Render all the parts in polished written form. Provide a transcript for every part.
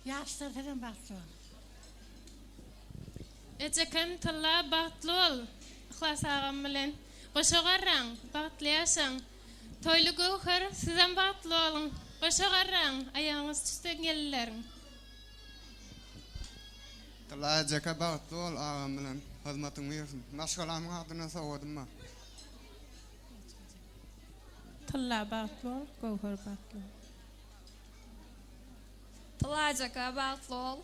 Yaşlardan baktım. Ejekem talla bagtly ol. Ihlas agam bilen goşa garraň, bagtly ýaşaň. Toyly gowher sizem bagtly bolun. Goşa garraň, aýaňyz tüsten gellerin. Tala jaka bagtly ol agam bilen hyzmatyň bersin. Maşgalamyň adyna sowdymma. Talla bagtly ol, gowher bagtly ol. Tala jaka bagtly ol.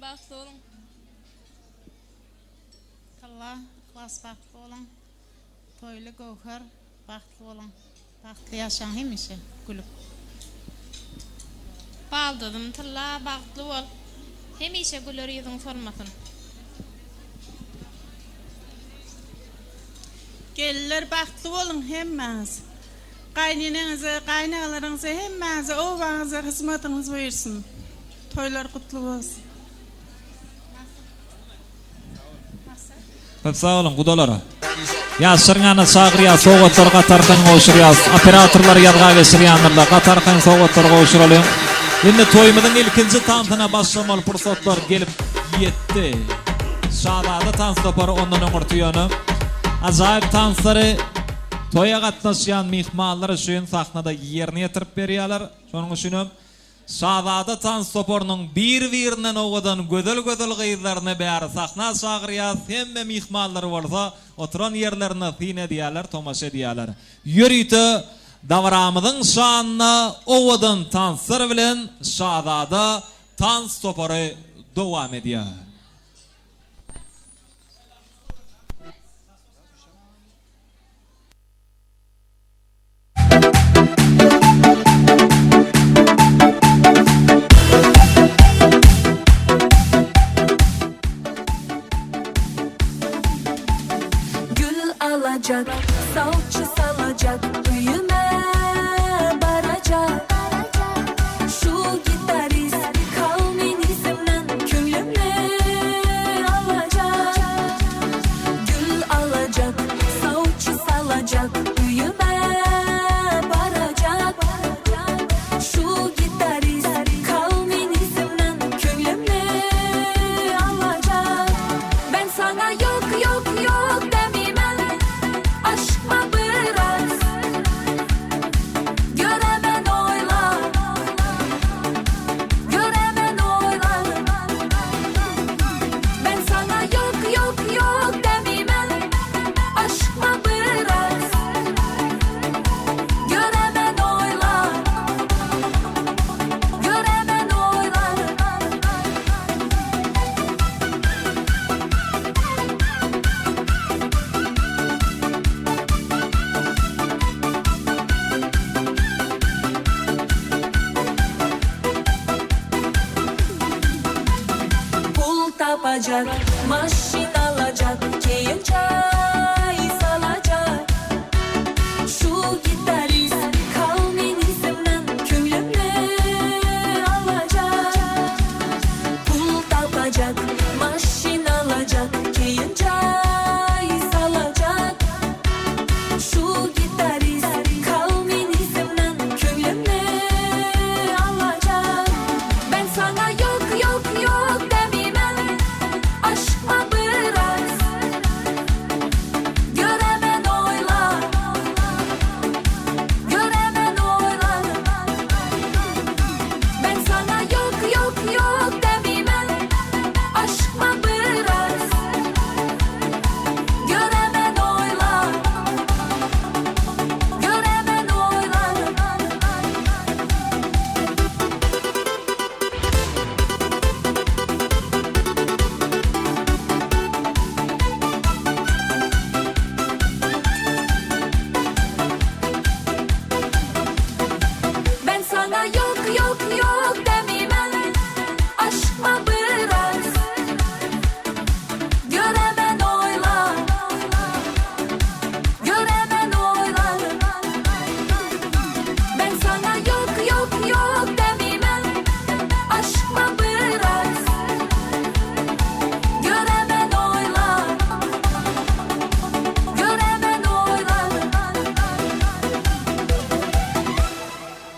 Bagtly olun. Talla ihlas baktlı olan. Toylu gowher baktlı olan. Baktlı yaşayan hemişe gülüp. Baldadım talla bagtly ol. Hemişe güler ýüzüň sormasyn. Gelirler baktlı olun hemmez. Kaynananıza, kaynanalarınıza hemmeze, oğlanıza hizmetiniz buyursun. Toylar kutlu olsun. Sağ olun kudalara. Yaşırňany çagyrýa sowgatlar gatarkan goşurýas. Operatorlar ýadga geçirýänler gatarkan sowgatlar goşuralyň. Endi toýumyň ilkinji tantana başlamaly pursatlar gelip ýetdi. Şadada tanstopar ondan öňürtýäni. Ajaýyp tansları toýa gatnaşýan mihmanlar üçin sahnada ýerine ýetirip berýärler. Şonuň üçin Şadada tanstopornyň bir-birinden owadan gödel-gödel gyzlaryny bäri sahna çagyrýar, hemme mihmanlar bolsa, oturan ýerlerine fin edýärler, tomaşa edýärler. Ýürüýte dawramyzyň şanyna owadan tanslar bilen Şadada tanstopory dowam edýär. Salça salacak, büyüme baracak. Şu gitarist kalminizmden köylümü alacak. Gül alacak, salça salacak, büyüme baracak. Şu gitarist kalminizmden köylümü alacak. Ben sana yok yok yok demeyeyim. Aşkma biraz göremen oyla, göremen oyla. Ben sana yok yok yok demeyeyim. Aşkma biraz göremen oyla, göremen oyla. Tapacak, maşin alacak, keyin çay salacak. Şu gitarist kalminizmden köylümü alacak. Pul tapacak, maşin alacak, keyin çay salacak. Şu gitarist kalminizmden köylümü alacak. Ben sana yok yok yok demeyeyim. Aşkma biraz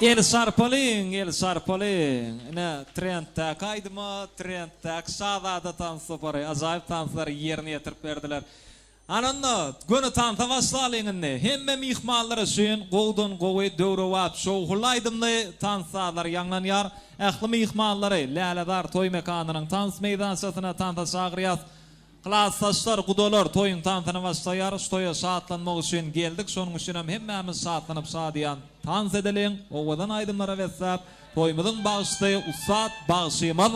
El sarpoling. Ne trendte kaydıma, trendte sağda tansıpары, azayip tansıları yerine yetirip berdiler. Ananna, günü tanta başlalyňyndy. Hemme mihmanlar üçin gowdan gowy döwrewap şowhulaydymly tansalar ýanglanýar. Ähli mihmanlary Läledar toy mekanynyň tans meýdançysyna tanta sagryýar. Klassdaşlar, gudolar toyun tantana başlaýar. Şoýa saatlanmak üçin geldik. Şonuň üçin hem hemmämiz saatlanyp saadyan tans edeliň. Owadan aýdymlara wetsap toýumyzyň bagşy Usat bagşymyz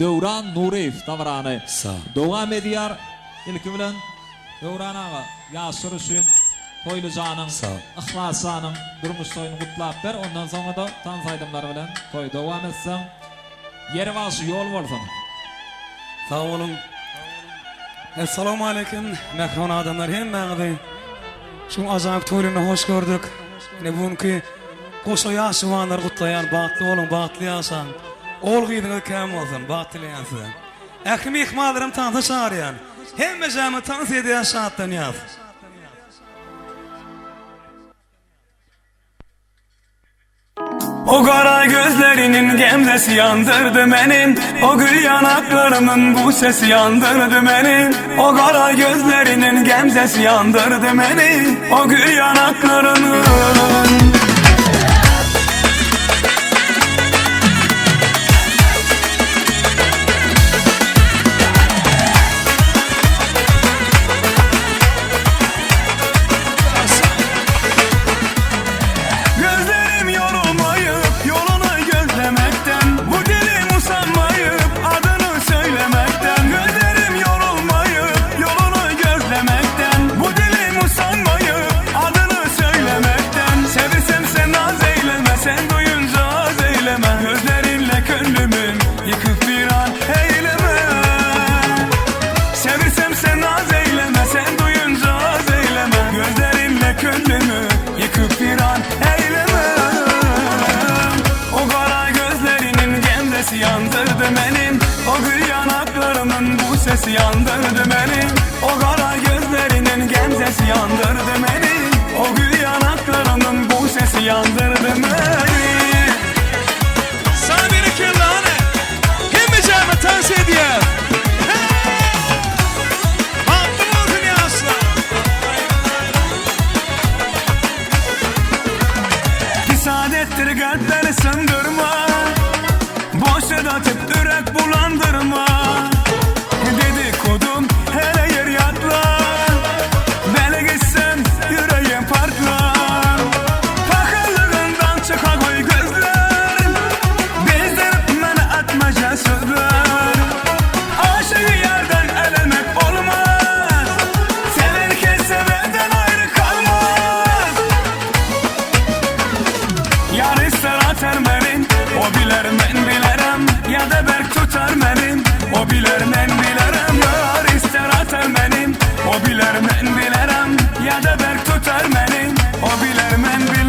Döwran Nureýew tavrany. Dowam edýär. Ilki bilen Döwran aga ýaşyr üçin toýly janyň, ihlasanyň durmuş toýuny gutlap ber. Ondan soňra da tans aýdymlary bilen toý dowam etseň ýeri başy ýol bolsun. Sağ olun. Assalamu alaikum. Mehman adamlar hemmäňizi şu azaýyp toýluny hoş gördük. Ne bugünkü goşa ýaşawanlar gutlaýan bagtly bolun, bagtly ýaşaň. Ol gyýdyňyz käm bolsun, bagtly ýaşaň. Ähli mehmanlarym tanta çağırýan. Hemme jamy tans edýän şatdan ýaz. O kara gözlerinin gemzesi yandırdı benim. O gül yanaklarımın bu sesi yandırdı benim. O kara gözlerinin gemzesi yandırdı beni. O gül yanaklarının sesi yandırdı beni. O kara gözlerinin gemzesi yandırdı beni. O gül yanaklarının bu sesi yandırdı beni. Sabiri kirlane hemmeceme tans ediyor. Hakkım olsun ya aslan. İsadettir kalpleri sındırma. Boş sedatıp ürek bulandırma. Dedikodum hele yer yatlar. Bele gitsen yüreğim partlar. Fakirliğinden çıka koy gözler. Bezdirip beni atmaca sözler. Aşığı yerden elemek olmaz. Severken sevenden ayrı kalmaz. Yar ister atar benim, o biler men bilerim. Ya da berk tutar benim, o biler men bilerim. Yar ister atar benim, o biler men bilerim. Ya da berk tutar benim, o biler men bilerim.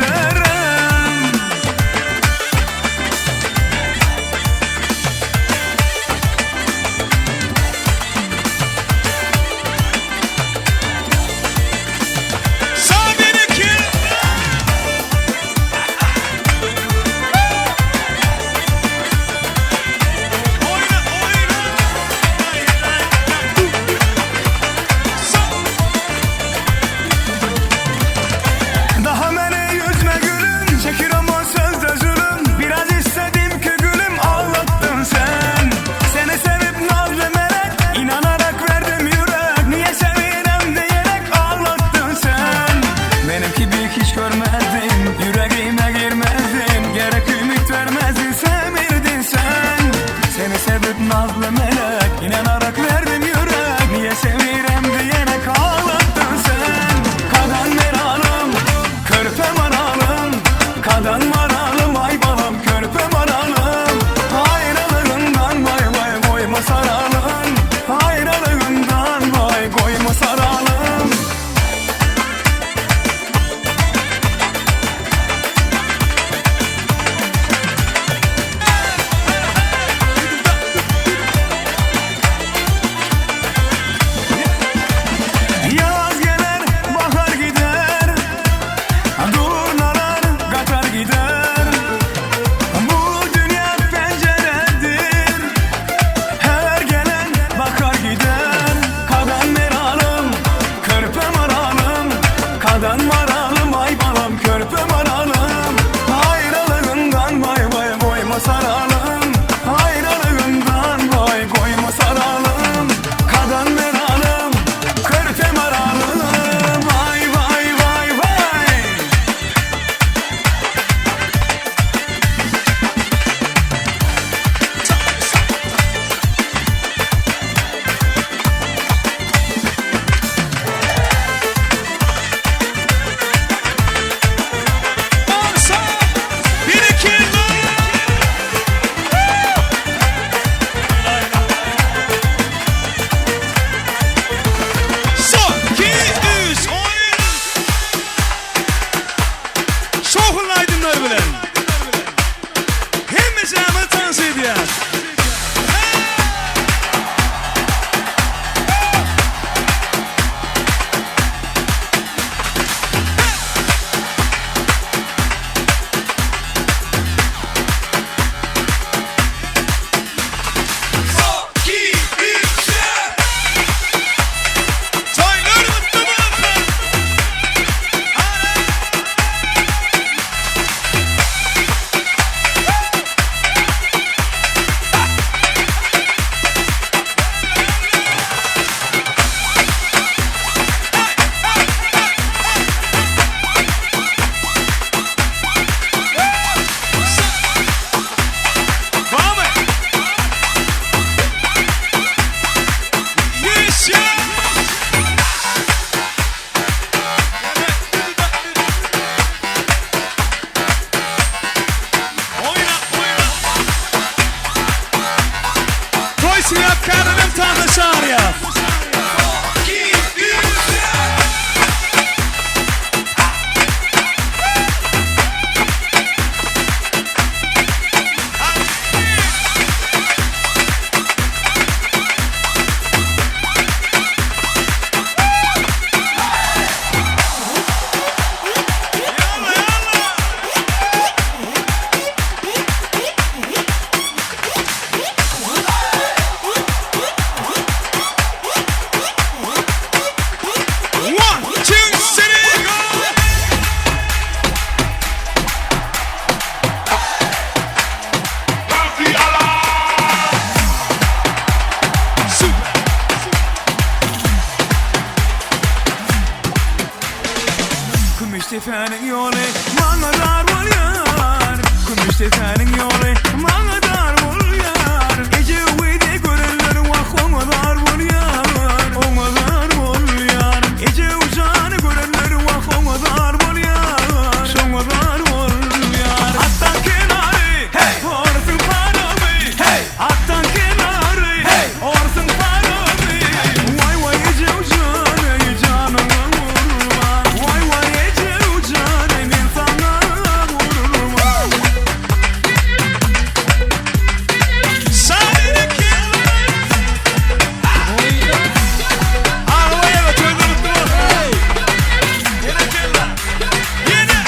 tepenin yolu bana dar bol yar. Gümüş tepenin yolu bana dar bol yar. Ece uyde görenler vah ona dar bol yar. Ona dar bol yar. Ece ucanı görenler vah ona dar bol yar. Ona dar bol yar. Attan kenarı hey orsın paramı hey. Attan kenarı hey orsın paramı. Vay vay Ece ucanı canıma vurma. Vay vay Ece ucanı ben sana vurma. Sadece arabaya da çözdürüp hey. Yine kella. Yine.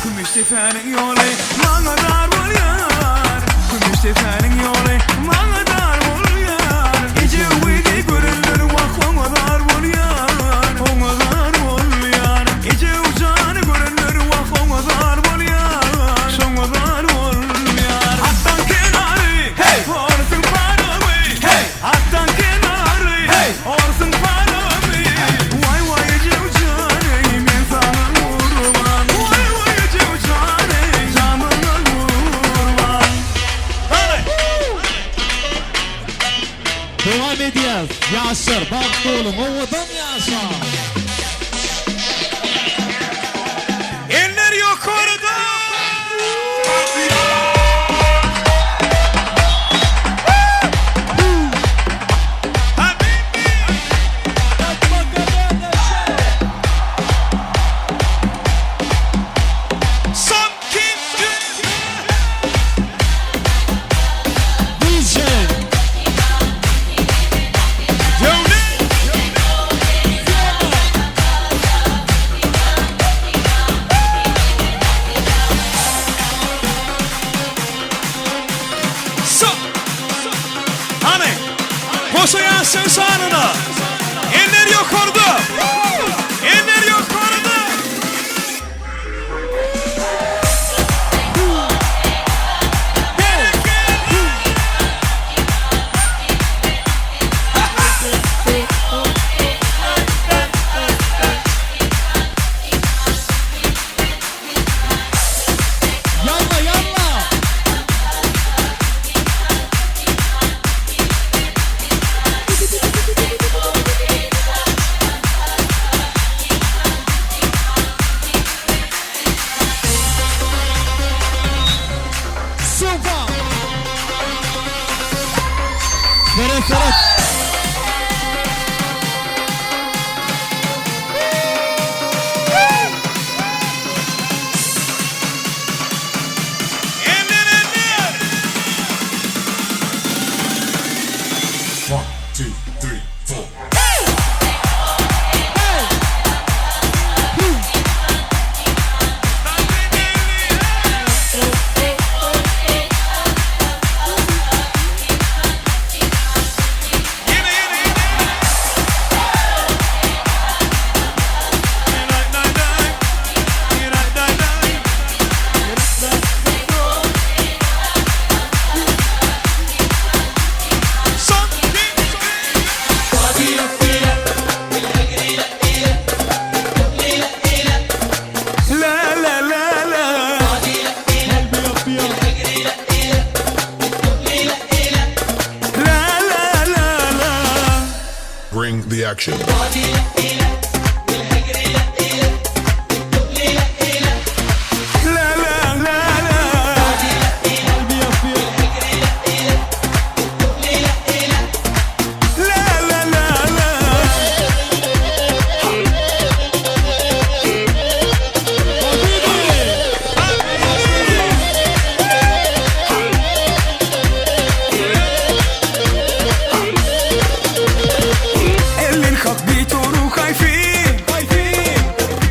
Gümüş tepenin yolu bana dar bol yar. Gümüş tepenin yolu bana dar bol yar. Ece uyde görenler vah ona dar bol yar. Ona dar bol yar. Ece ucanı görenler vah ona dar bol yar. Ona dar bol yar. Attan kenarı hey orsın paramı hey. Attan kenarı hey orsın paramı. Vay vay Ece ucanı ben sana vurmam. Vay vay Ece ucanı canına vurmam. Devam ediyoruz. Yaşar baktı oğlum ovadan yaşar. Eller yukarıda. Some keep DJ Hani koşayan söz anına. Eller yukarıda. Eller yukarıda. yalla yalla. Super. Ferhat. Eller eller. 1, 2, 3, 4. Yine yine yine. Son la la la la. La la la la. Bring the action. La la la la. La la la la. Elin hak bir toru kayfi.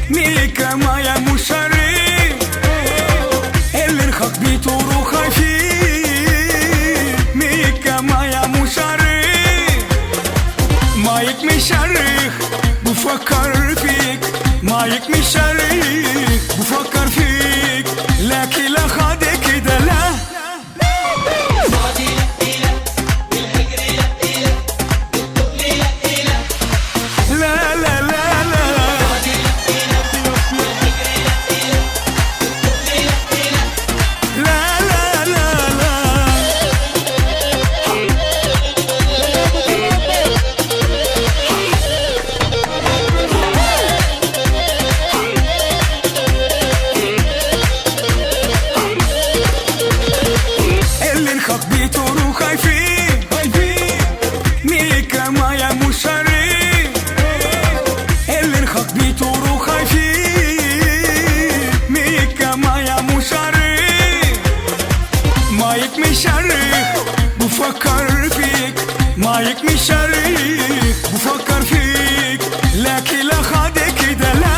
Mika maya muşari. Elin hak bir toru kayfi. Mika maya muşari. Mayık mişarih bu fakar fik. Mayık mişarih bu fakar fik. Laki la khadek de la. La la la la. хак битору хайфи Мика моя мушари Эллер хак битору хайфи Mika maya muşarı Mayık mişarı Bu fakar fik Mayık mişarı Bu fakar fik Laki la khadeki de la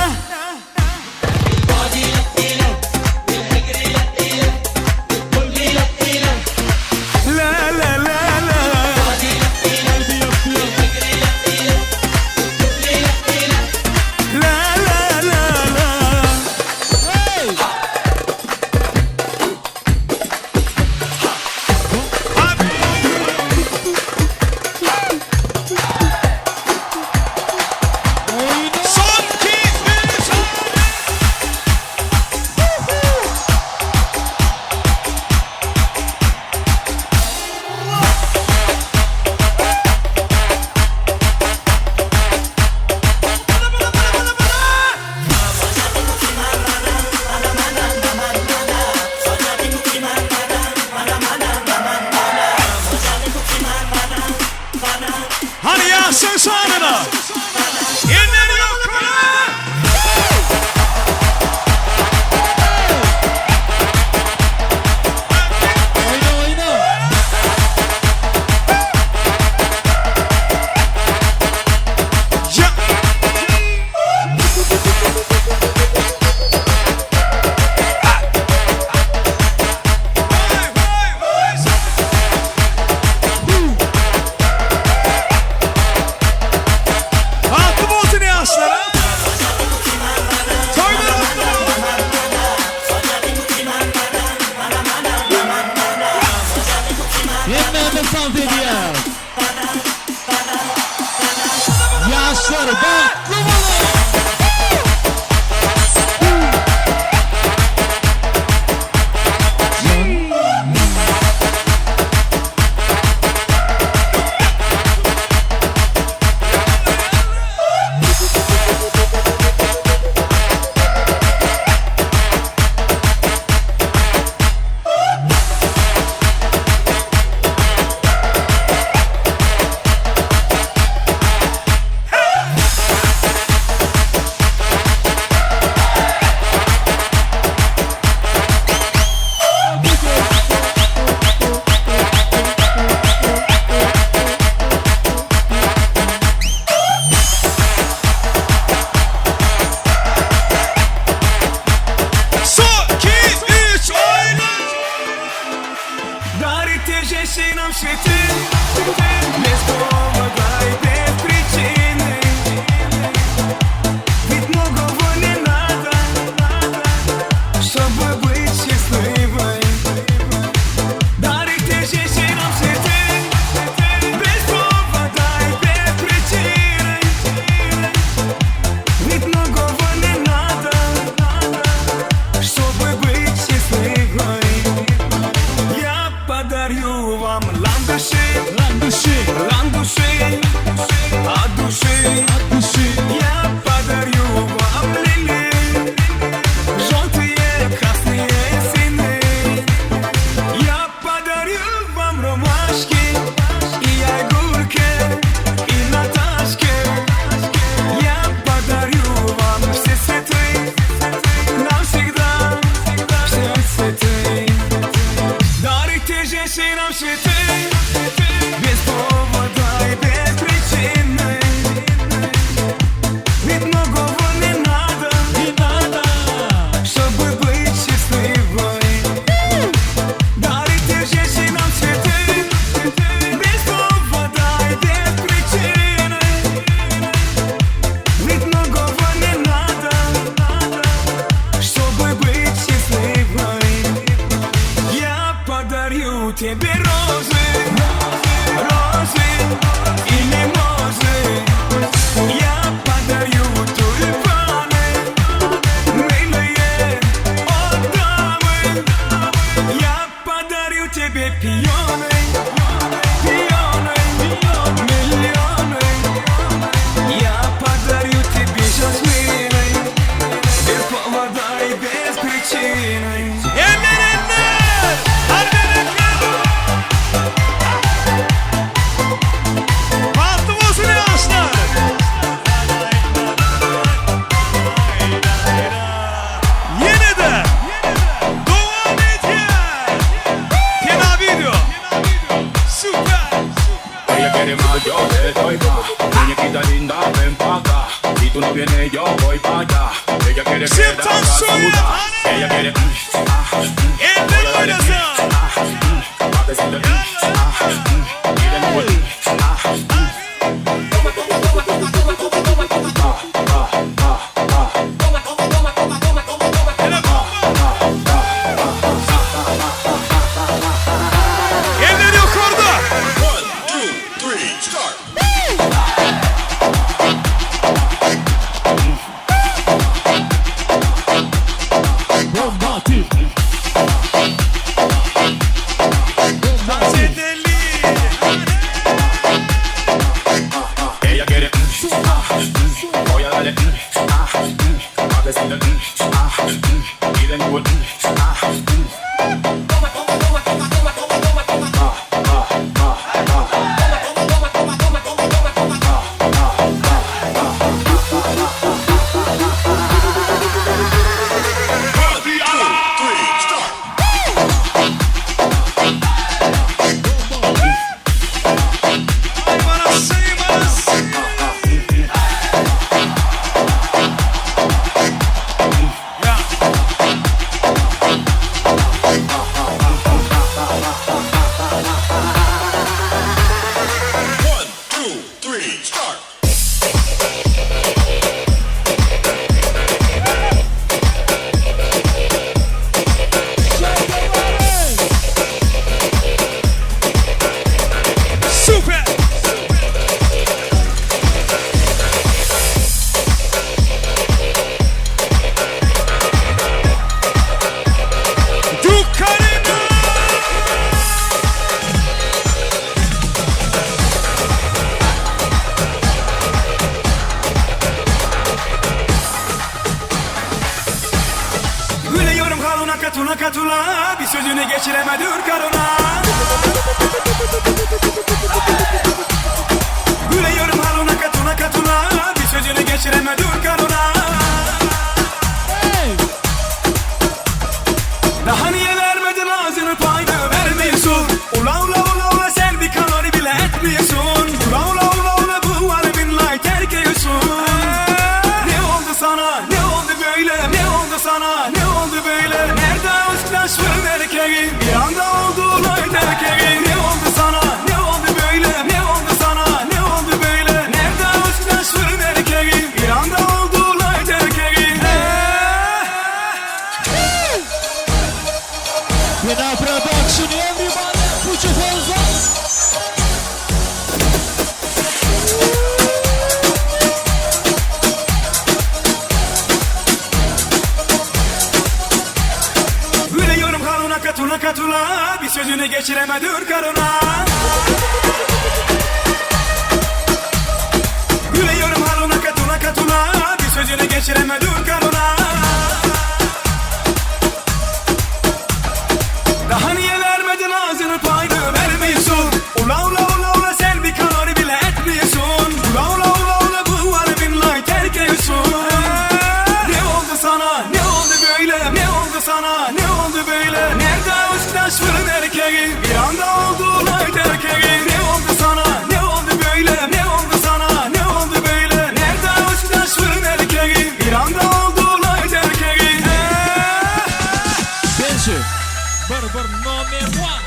Hadi yansın sonuna. İndir yukarı. Oyna oyna. Ya. Rahatlı mı olsun ya aslara? Soyları mutlu mu? Yenmeye mesaf ediyor. Yaşlar baklı mı? Дарите же нам свете Без повода и без причины Ведь многого не надо Чтобы быть счастливой Дарите же нам свете Без повода и без причины Ведь многого не надо Чтобы быть счастливой Я подарю вам ландыши, ландыши, ландыши, от души, Я подарю вам лилии, желтые, красные, синие. Я подарю вам ромашки и огурки, и Наташки. Я подарю вам все цветы, навсегда все цветы. Дарите же нам цветы без повода и без причины. Ведь многого не надо, чтобы быть счастливой. Дарите же нам цветы без повода и без причины. Ведь многого не надо, чтобы быть счастливой. Я подарю тебе розы, розы и мимозы. Я подарю тюльпаны, милые от дамы. Я подарю тебе пионы, пионы, миллионы. Я подарю тебе жасмины без повода и без причины. quieres más, yo te doy más. Muñequita linda, ven pa' acá. Si tú no vienes, yo voy pa' allá. Ella quiere quedar suda. Ella quiere katula bir sözünü geçiremedir karına. Gülüyorum halına katula bir sözünü geçiremedir karına. Daha niye vermedin ağzını payını vermiyorsun? Ula ula ula ula sen bir kalori bile etmiyorsun. Ula ula ula ula bu aleminle terk ediyorsun. Ne oldu sana? Ne oldu böyle? Ne oldu sana? Ne oldu böyle? Nerede aşklaşmanın erkeği? Bir anda oldular erkeği. Ne oldu sana? Ne oldu böyle? Ne oldu sana? Ne oldu böyle? Nerede aşklaşmanın erkeği? Bir anda oldular erkeği. With our production, everybody, put your hands up. Gülüyorum halına katula bir sözünü geçiremedir karına. Gülüyorum halına katula bir sözünü geçiremedir karına. Daha niye vermedin ağzını payını vermiyorsun? Ula ula ula ula sen bir kalori bile etmiyorsun. Ula ula ula ula bu aleminle terk ediyorsun. Ne oldu sana? Ne oldu böyle? Ne oldu sana? Ne oldu böyle? Nerede aşklaşmanın erkeği? Bir anda oldular erkeği. Ne oldu sana? Ne oldu böyle? Ne oldu sana? Ne oldu böyle? Nerede aşklaşmanın erkeği? Bir anda oldular erkeği. Benji, Barbar number one.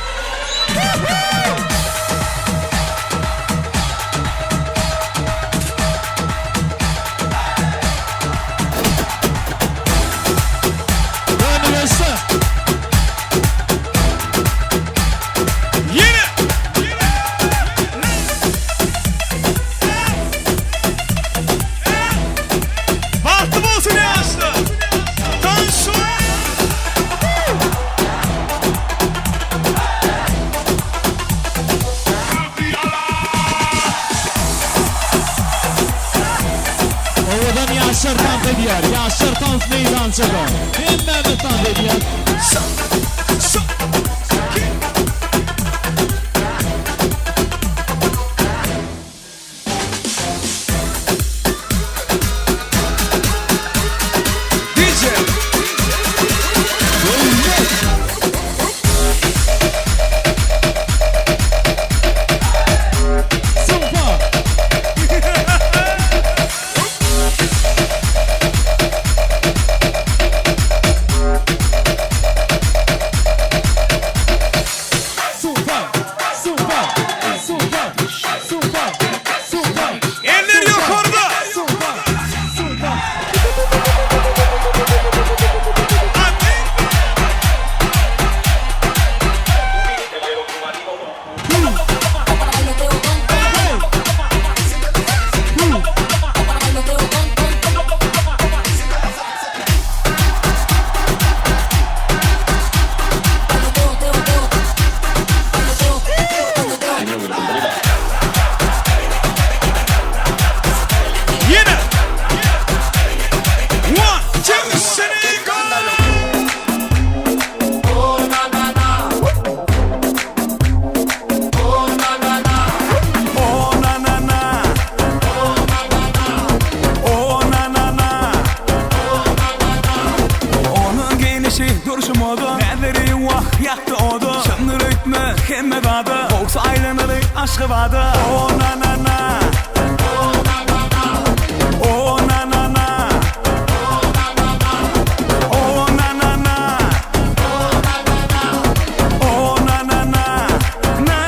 Yaşar tant ediyor, Yaşar tant meydancıda. Hemmemi tant ediyor. DJ hemme dada Olsa aylanalı aşkı vada Oh na na na Oh na na na Oh na na na Oh na na na na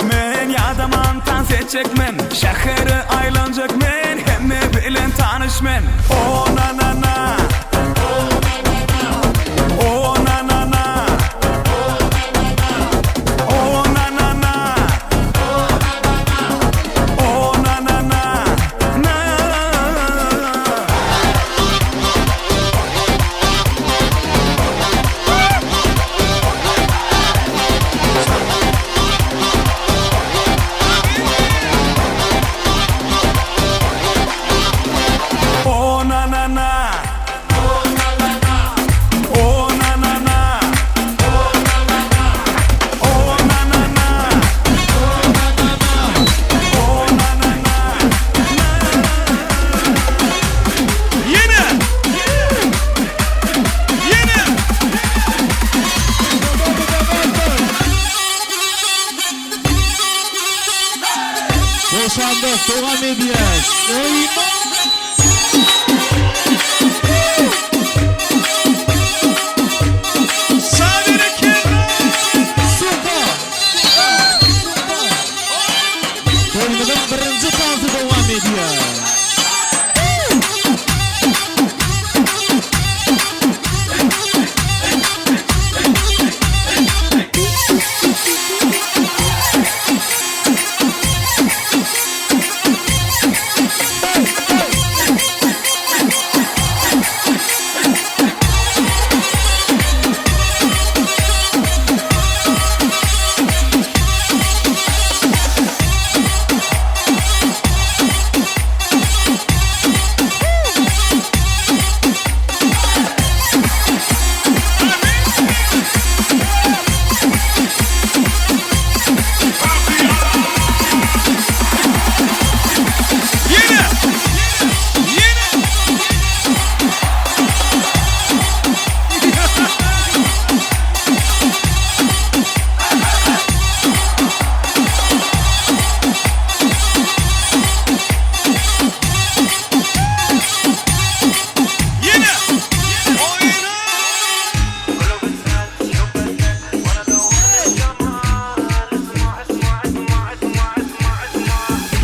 men ya da mantan seçecekmen şahırı aylanacak men hemme bilen tanışmen oh na na na oh na na na oh na na na oh na na na na Boşandık, devam ediyoruz. Toyumuzun birinci tansı devam ediyor.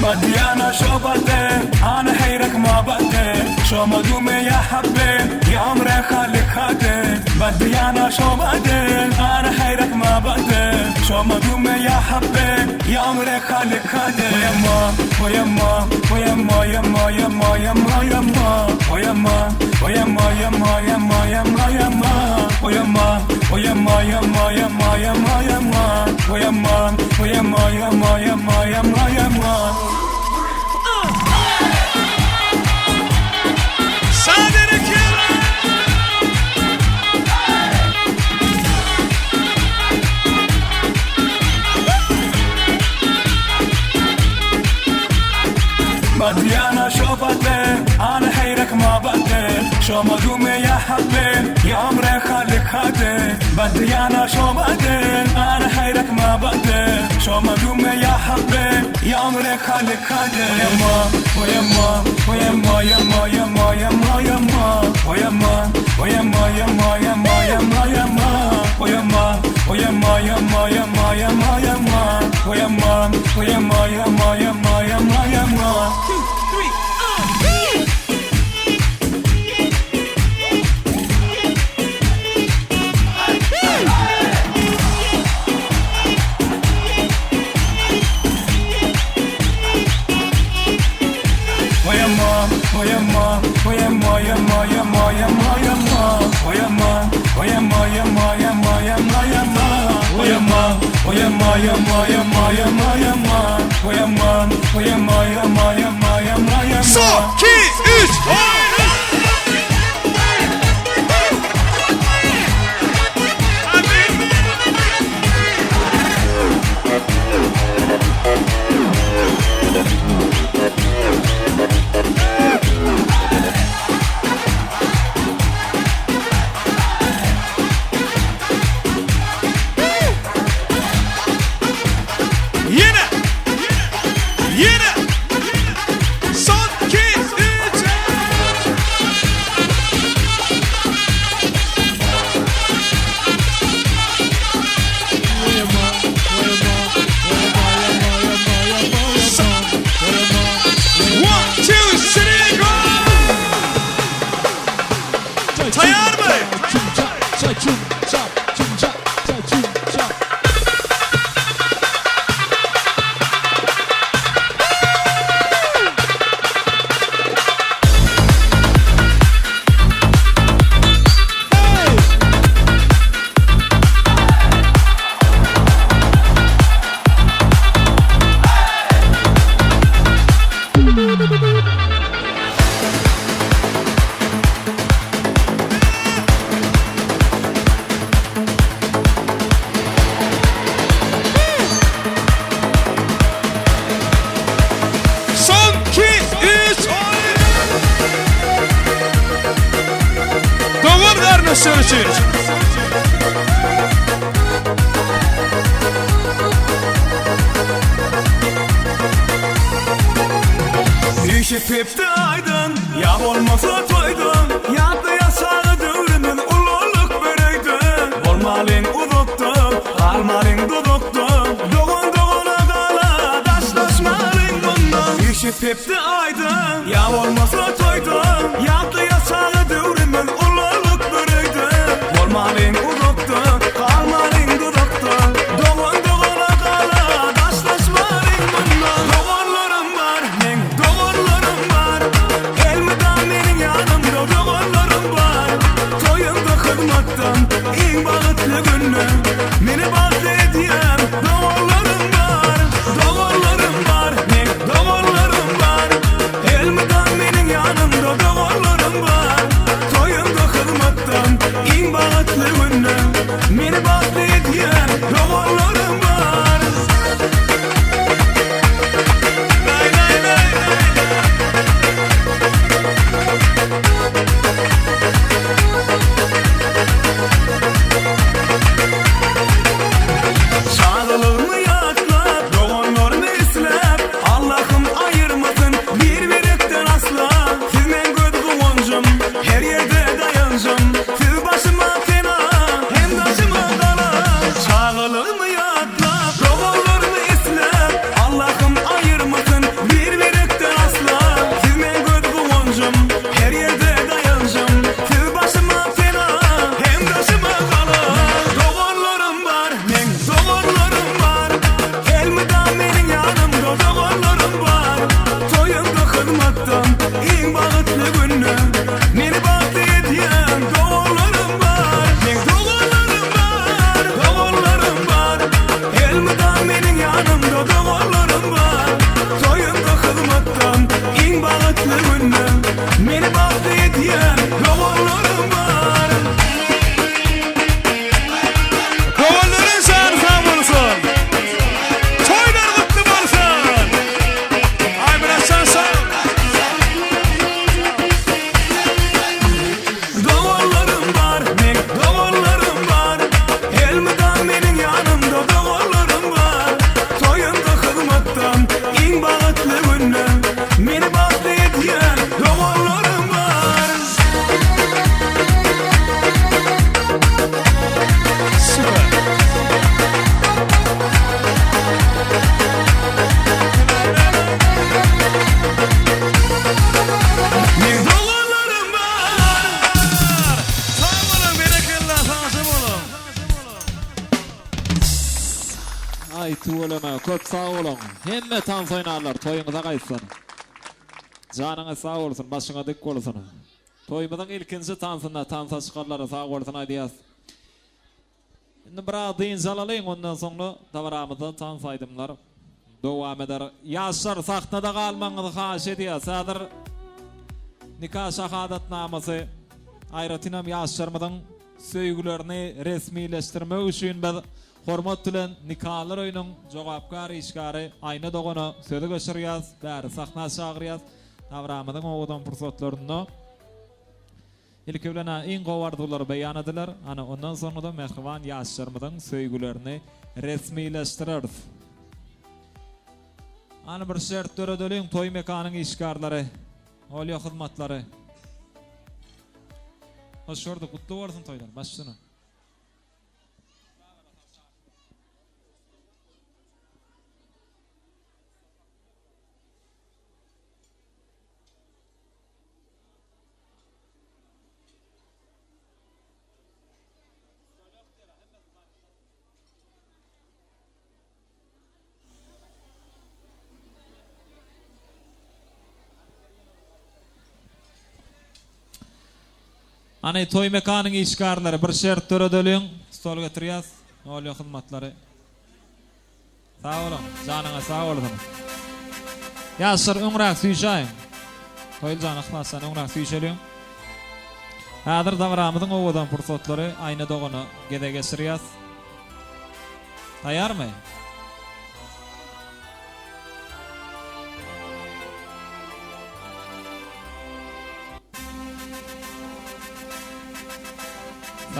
بديانا شو بدي أنا حيرك ما بدي شو ما دومي يا حبي يا عمري خليك هادي بديانا شو بدي أنا حيرك ما بدي شو ما دومي يا حبي يا عمري خليك هادي ويما ويما ويما يما يما يما يما ويما ويما يما يما يما يما ويما ويما يما يما يما يما ويما ويما يما يما يما يما بدي أنا شو بدي أنا حيرك ما بدي شو ما دومي يا حبي يا عمري خليك هادي بدي أنا شو بدي أنا حيرك ما بدي شو ما دومي يا حبي يا عمري خليك هادي ويما ويما ويما يما يما يما يما ويما ويما يما يما يما يما ويما ويما يما يما يما يما ويما ويما يما يما يما يما ويما ويما يما يما يما يما ويما ويما يما يما يما يما ويما ويما يما يما يما يما ويما ويما يما يما يما يما 2 3 dostlar için. İşitipti aydın, ya olmasa toydun. Yadı yasağı dövrünün ululuk böreydin. Olmalın uduktun, kalmalın duduktun. Doğun doğuna kala, daşlaşmalın bundan. İşitipti aydın, ya olmasa toydun. Yadı yasağı dövrünün ululuk böreydin. Olmalın uduktun, kalmalın duduktun. Doğun doğuna kala, daşlaşmalın bundan. Doğurlarım var, men doğurlarım var. Elmeden benim yanımda doğurlarım var. Toyumda hizmattan, in bağıtlı günü. Beni bağlı ediyen doğurlarım var. Doğurlarım var, men doğurlarım var. Elmeden benim yanımda doğurlarım var. Toyumda hizmattan, in bağıtlı günü. Beni bağlı ediyen doğurlarım var. Sağlığımı yakla, doğumlarımı islep. Allah'ım ayırmasın birbirimden asla. Siz men gözgüvoncum, her yerde dayancım. Siz başıma fena, hem taşıma kala. Sağlığımı yakla, doğumlarımı islep. Allah'ım ayırmasın birbirimden asla. Siz men gözgüvoncum, her yerde dayancım. Siz başıma fena, hem taşıma kala. Doğurlarım var, men doğurlarım var. Elmeden benim yanımda doğurlarım var. Toyumda hizmattan, in bağıtlı günü. Beni bağlı ediyen doğurlarım var. Men doğurlarım var, doğurlarım var. Elmeden benim yanımda doğurlarım var. Toyumda hizmattan, in bağıtlı günü. Beni bağlı ediyen doğurlarım var. Kovalların sağ olsun. Toylar kutlu olsun. Ay biraz sağ. Doğurlarım var, men doğurlarım var. Elmeden benim yanımda doğurlarım var. Toyumda hizmattan, in bağıtlı günü. Beni bağlı ediyen doğurlarım var. Süper. Men doğurlarım var. Sağ olun, bereketler, sağ olun. Ay tuğulama, köp sağ olun. Hemme tans oynarlar, toyunuza qaytsan. Canına sağ olsun, başına dik olsun. Toyumuzun ilkinci tansında tansa çıkarları sağ olsun aydiyaz. Şimdi biraz deyin alayım, ondan sonra tavaramızda tans aydımlar. Devam eder. Yaşlar sahnada kalmanızı haş ediyor. Sadır nikah şahadatnaması ayratinam yaşlarımızın söygülerini resmileştirmek için biz hormat bilen nikahlar oyunun cevapkar işgari ayna doğunu sözü göçürüyoruz. Bari sahna çağırıyoruz. Tavaramızın oğudan fırsatlarını İlk evlenen in kovardılar beyan ediler. Ana ondan sonra da mehrivan yaşlarımızın söygülerini resmileştiririz. Ana bir şert döredölüğün toy mekanın işgarları, olya hizmetleri. Hoş gördük, kutlu olsun toylar, başsana. Ana toy mekanın işgarları bir şert döredölüğün stol getiriyaz, olya hizmetleri. Sağ olun, canına sağ olun. Yaşar öňräk süýşäýin. Toýul jany ıhlassan öňräk süýşelýän. Häzir dawramyzyň owadan fursatlary aýna dogany gede geçirýäs. Taýarmy?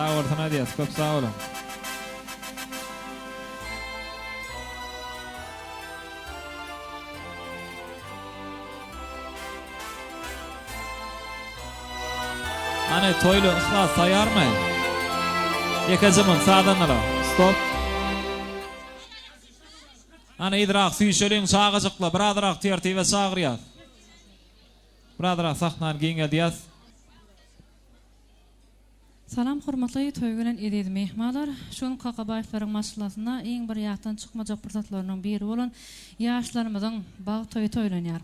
Sağ olun Adiyas, köp sağ olun. Hani toylu ıhlas sayar mı? Yekazımın sağdan ala. Stop. Hani idrak süýşeliň çağıcykla birazrak tertibe çağırýar. Birazrak sahnan giňe diýäs. Salam hormatly toý gören ededi mehmanlar. Şoň Kakabaýewaryň maşgulatyna iň bir ýagdan çykmajak pursatlarynyň biri bolan ýaşlarymyzyň bag toýu toýlanýar.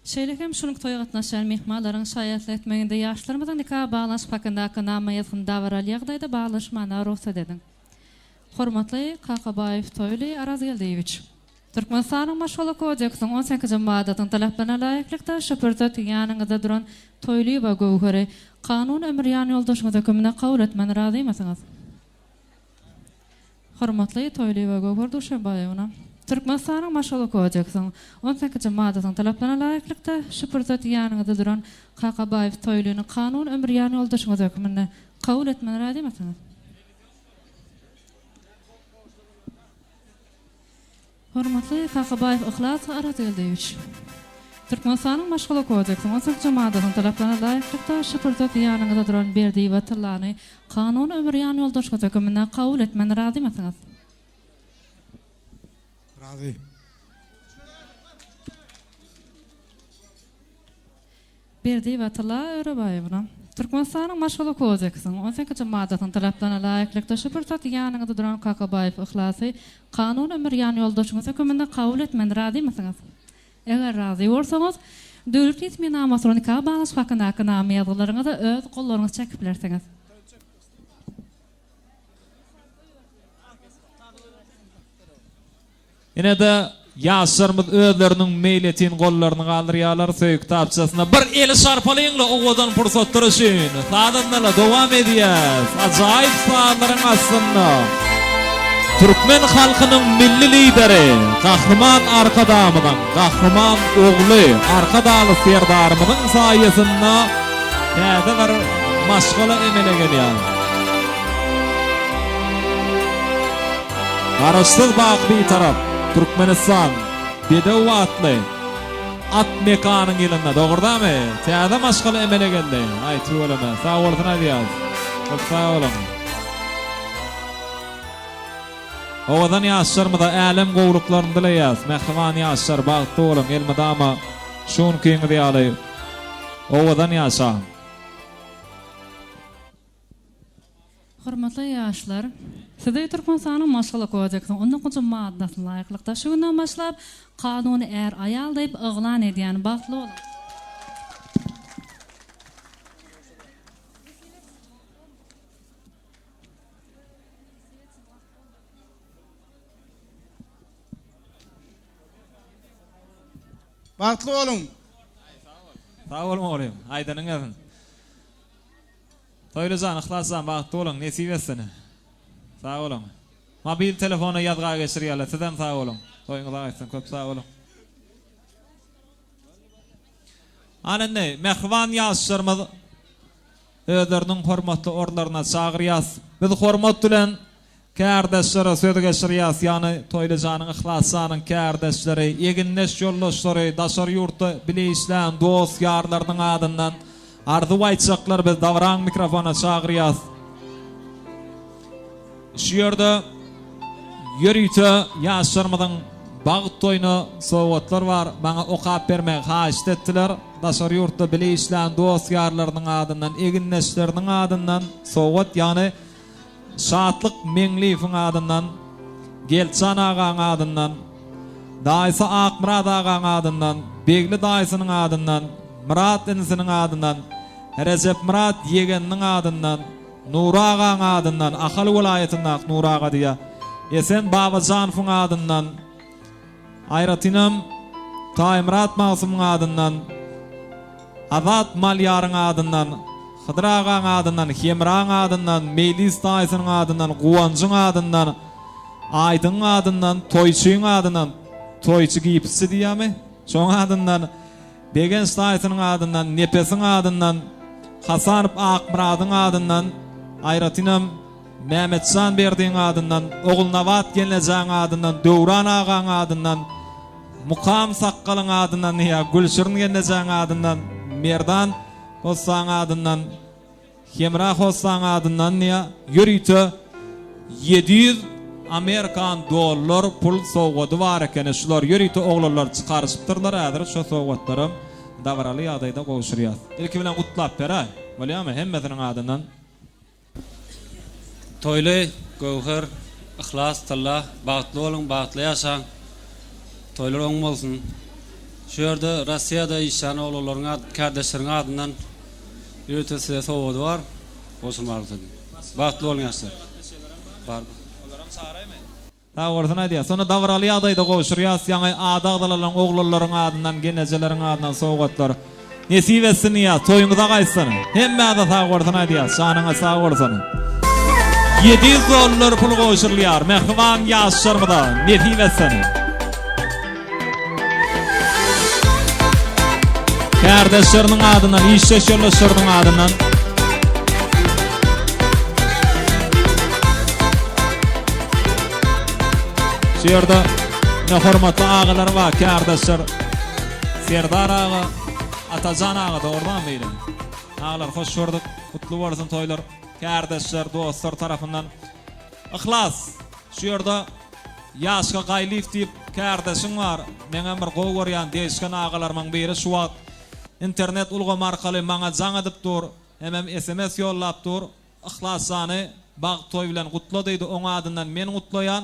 Şeýlekem şunuň toýga gatnaşan mehmanlaryň şaýatly etmeginde ýaşlarymyzyň nikah baglaş pakyndaky nama ýazgyn dawral ýagdaýda baglaşmana ruhsat edin. Hormatly Kakabaýew toýly Araz Geldiýewич. Türkmenistanyň maşgula kodeksyň 18-nji maddatyň talaplarına laýyklykda şöpürdet ýanyňyzda duran toýly we gowhary kanun ömür ýany ýoldaşyňyza kömüne kabul etmeni razy emiňiz? Hormatly toýly we gowhary Duşanbaýewna. Türkmenistanyň maşgula kodeksyň 18-nji maddatyň talaplarına laýyklykda şöpürdet ýanyňyzda duran Kakabaýew toýlyny kanun ömür ýany ýoldaşyňyza kömüne kabul etmeni razy emiňiz? Hormatly Kakabaýew Ihlas Araz Geldiýewich. Türkmenistanyň maşgula kodeksyň 18-nji maddatyň talaplarına laýyklykda şöpürdet ýanyňyzda duran berdi we tillany kanun ömür ýany ýoldaşyňyza kömüne kabul etmeni razy emiňiz? Razy. Berdi we tillany Örebaýewna. Türkmenistanyň maşgula kodeksyň 18-nji maddatyň talaplarına laýyklykda şöpürdet ýanyňyzda duran Kakabaýew Ihlasy kanun ömür ýany ýoldaşyňyza kömüne kabul etmeni razy emiňiz? Eger razy bolsaňyz, döwlet ismi namasyny nikah baglaş hakyndaky nama ýazgylaryňyza öz gollaryňyz çekip bilersiňiz. Ine de ýaşlarymyz özleriniň meýletin gollaryny galdyrýarlar söýük tapçasyna bir eli şarpalyňla owadan pursat duruşyn. Sadanla dowam edýär. Ajaýyp saatlaryň aslynda. Türkmen halkynyň milli lideri, gahrman arkadamyň, gahrman ogly, arkadaly serdarymyň saýasynda näde bir maşgala emele gelýär. Garaşsyz baq bir tarap Türkmenistan bedewatly at mekanyň ýylynda dogurdamy? Täze maşgala emele geldi. Aýtyp bolama. Sag bolsun Adiyas. Çok sag bolun. Owadan ýaşlarymyza älim gowruklaryny dileýäs. Mehriban ýaşlar bagtly bolun, elmedama şoň kiňi diýaly. Owadan ýaşa. Hormatly ýaşlar, sizde Türkmenistanyň maşgula kodeksyň 19-nji maddasyna laýyklykda şu günden başlap kanuny er aýal diýip yglan edýän bagtly bolun. Bagtly bolun. Sag bolun oğlum. Aýdanyň efendim. Toýlyjan, ihlasjan bagtly bolun, nesip etsin. Sag bolun. Mobil telefona ýazga geçirýärler, sizden sag bolun. Toýuňyz aýtsyň, köp sag bolun. Ananne, mehriban ýaşlarymyz özleriniň hormatly orlaryna çagyrýas. Biz hormat bilen kärdeşlere söz geçirýäs, ýani toýlyjanyň ihlasjanyň kärdeşleri, eginleş ýoldaşlary, daşary ýurtda bileýislän dost ýarlarynyň adyndan arzu aýtjaklar biz dawran mikrofona çagyrýas. Şu ýerde ýörüýte ýaşlarymyzyň bagyt toýuny sowgatlar bar, maňa okap bermek haýyş etdiler. Daşary ýurtda bileýislän dost ýarlarynyň adyndan, eginleşleriniň adyndan sowgat, ýani şatlyk meňliýiň adyndan, Gelçan agaň adyndan, Daýsa Akmurad agaň adyndan, Begli daýsynyň adyndan, Murat inisiniň adyndan, Recep Murat ýegeniniň adyndan, Nura agaň adyndan, Ahal welaýatyndan Nura aga diýär. Esen Babajanowyň adyndan, Aýratynam Taýmurat Magsumy adyndan, Azat Malyaryň adyndan, Hıdır agaň adyndan, Hemraň adyndan, Melis daýsynyň adyndan, Guwanjyň adyndan, Aýdyň adyndan, Toýçyň adyndan, Toýçy gipsi diýärmi? Şoň adyndan, Degen daýsynyň adyndan, Nepesiň adyndan, Hasanow Akmuradyň adyndan, Ayratynam Mehmetcan berdiň adyndan, oğul Nawat gelnejaň adyndan, Döwran agaň adyndan, Mukam Sakkalyň adyndan, ya Gülşirin gelnejaň adyndan, Merdan Hossaň adyndan, Hemra Hossaň adyndan ya ýürüýte 700 Amerikan dollar pul sowgady bar eken. Şular ýürüýte oglanlar çykaryşypdyrlar. Häzir şu sowgatlarym dawraly ýagdaýda gowşurýar. Ilki bilen gutlap beray. Bolýarmy? Hemmesiniň adyndan. Toyly, gowher, ihlas, talla, bagtly bolun, bagtly ýaşaň. Toylar oň bolsun. Şu ýerde Russiýada işan oglanlaryň kardeşleriň adyndan ýürüýte size sowgady bar. Goşulmaly. Bagtly bolun ýaşlar. Bar. Ta ordan aýdýar. Sonra dawraly ýagdaýda gowşurýar. Ýa-ni adagdalaryň oglanlaryň adyndan, genejelerin adyndan sowgatlar. Nesip etsin ýa, toýuňyza gaýsyn. Hemme da ta ordan aýdýar. Şanyňa sag bolsun. 700 dollar pul gowşurýar. Mehriban ýaşlarmyda nesip etsin. Kardeşleriň adyndan, işleşýärleşleriň adyndan Şerda ne hormatly agalar var, kardeşler. Serdar aga, Atajan aga da ordan beýle. Agalar hoş gördük. Kutlu bolsun toylar. Kardeşler, dostlar tarapyndan. Ihlas. Şu ýerde ýaşga gaýlyp diýip kardeşiň var. Meňe bir gowy görýän deýişken agalarymyň biri şu wagt internet ulgam arkaly maňa jaň edip dur. Hemem SMS ýollap dur. Ihlas sany bag toy bilen gutla diýdi. Oň adyndan men gutlaýan.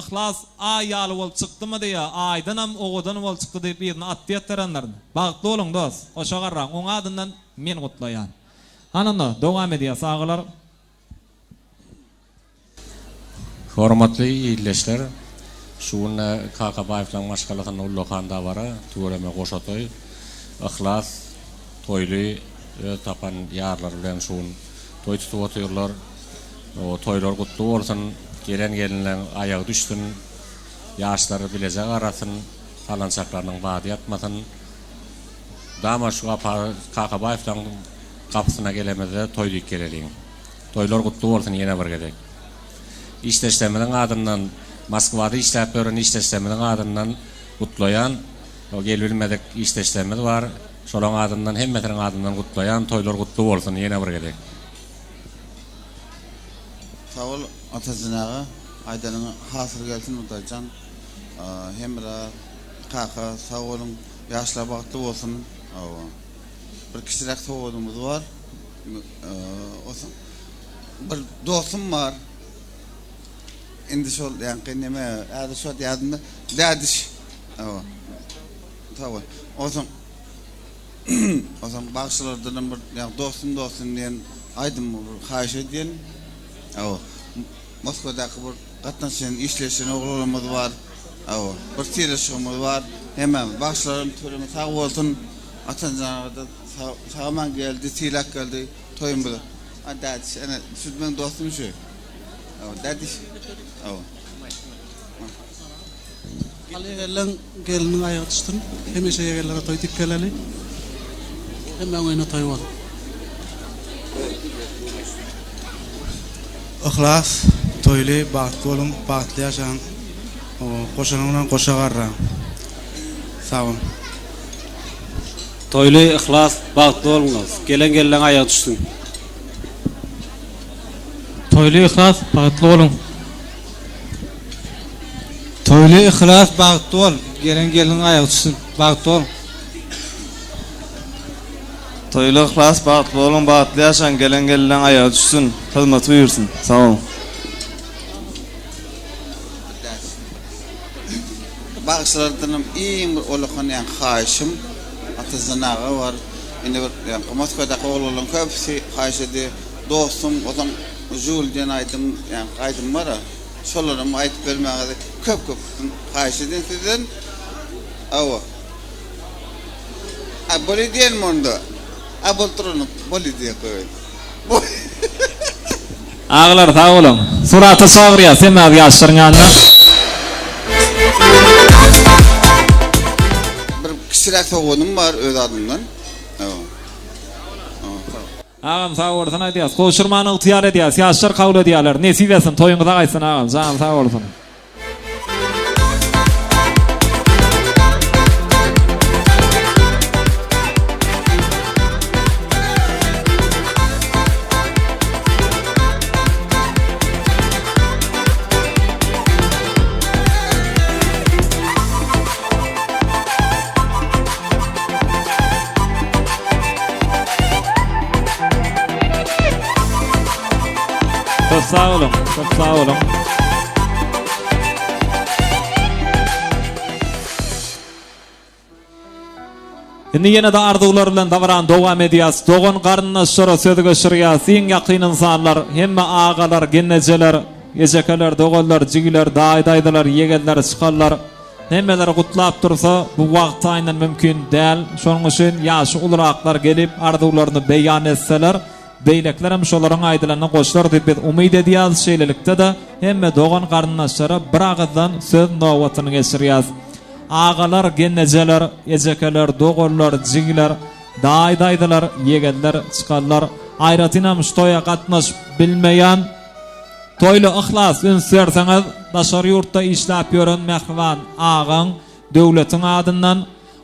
Ihlas aýaly bolup çykdymy diýe, aýdynam oğudan bolup çykdy diýip birini atdyýat terenlerini. Bagtly bolun dost, oşa garran, oň adyndan men gutlaýan. Ananda dowam edýär saglar. Hormatly ýyleşler, şuňa Kakabaýewiň maşgalatyny ullakanda bara, töwereme goşatoy. Ihlas toyly tapan ýarlar bilen şuň toy tutup otyrlar. O toylar gutly bolsun. Gelen gelinler ayak düştün, yaşları bilecek arasın, falançaklarının badi yatmasın. Dama şu Kakabaýewiň kapısına gelemede toyduk geleliğin. Toylar kutlu olsun yine bir gedek. İşleşleminin adından, Moskvada işlep bören işleşleminin adından kutlayan, o gelbilmedik işleşlemimiz var. Şolan adından, hemmetinin adından kutlayan, toylar kutlu olsun yine bir gedek. Sağ ol. Atazynaga aýdanyň hasyr gelsin utajan. Hemra kaka sağ olun, ýaşlar bagtly bolsun. Bir kişilik sowgadymyz bar. Bir dostum var. Indi şol ýa-ni neme, äze şol ýadymda dädiş. Tawa. Osan bagşylardan bir dostum diýen aýdym, haýyş edýän. Moskvadaky bir gatnaşan işleşen oglanlarymyz bar. Bir teleşigimiz bar. Hemem bagşlaryň töremi sag bolsun. Ataňyňda sagaman geldi, tilak geldi, toýum bilen. Dädiş, ana şu men dostum şu. Dädiş. Alýan geliniň aýagy düşdüm. Hemeşe ýerlere toý dikkeleli. Hemem oýna toý bol. Ihlas, toyly, bagtly bolun, bagtly ýaşaň. Goşanyň bilen goşa garra. Sağ ol. Toyly, ihlas, bagtly bolunuz. Gelen aýagy düşdün. Toyly, ihlas, bagtly bolun. Toyly, ihlas, bagtly bol. Gelen aýagy düşdün. Bagtly bol. Toyly, ihlas, bagtly bolun, bagtly ýaşaň, gelen aýagy düşsün. Hyzmat buyursun. Sağ ol. Bagşlardan iň bir olakan ýa haýyşym Atazynaga bar. Indi bir Moskvadaky oglanlaryň köpüsi haýyş edi. Dostum, odan Jul diýen aýdym, ýa aýdym bara. Şolarym aýdyp bermäge köp haýyş edin sizden. Boli diýen monda. Bolturuny boli diýip koýdy. Ağlar sağ olun. Suratı sagırya, semad ýaşlarňa. Bir kişilik sowgadym bar öz adymdan. Ağam sağ olsun ediyas. Koşurmanı ihtiyar ediyas. Yaşlar kabul ediyalar. Nesibesin toyunuza kaysın ağam. Canım sağ olsun. Çok sağ olun, çok sağ olun. Şimdi yine de arzular bilen davran devam ediyas. Doğan karnına sonra sözü göşürüyas. En yakın insanlar, hemme ağalar, genneceler, ejekeler, doğallar, jigiler, daydalar, yegenler, çıkarlar. Hemmeler kutlap dursa bu vaqt aynen mümkün değil. Şonun için yaşı uluraqlar gelip arzularını beyan etseler, beyleklerim şolaryň aýdylaryna goşular diýip biz umyt edýäs. Şeýlelikde de hemme doğan garyndaşlara bir agızdan söz nowatyny geçirýäs. Ağalar, gennejeler, ejekeler, dogallar, jigiler, daýdaýdylar, yegenler, çıkarlar. Aýratynam ştoýa gatnaş bilmeýän toýly ihlas ünsürseňiz daşary ýurtda işläp ýören mehriban ağaň döwletiň adyndan,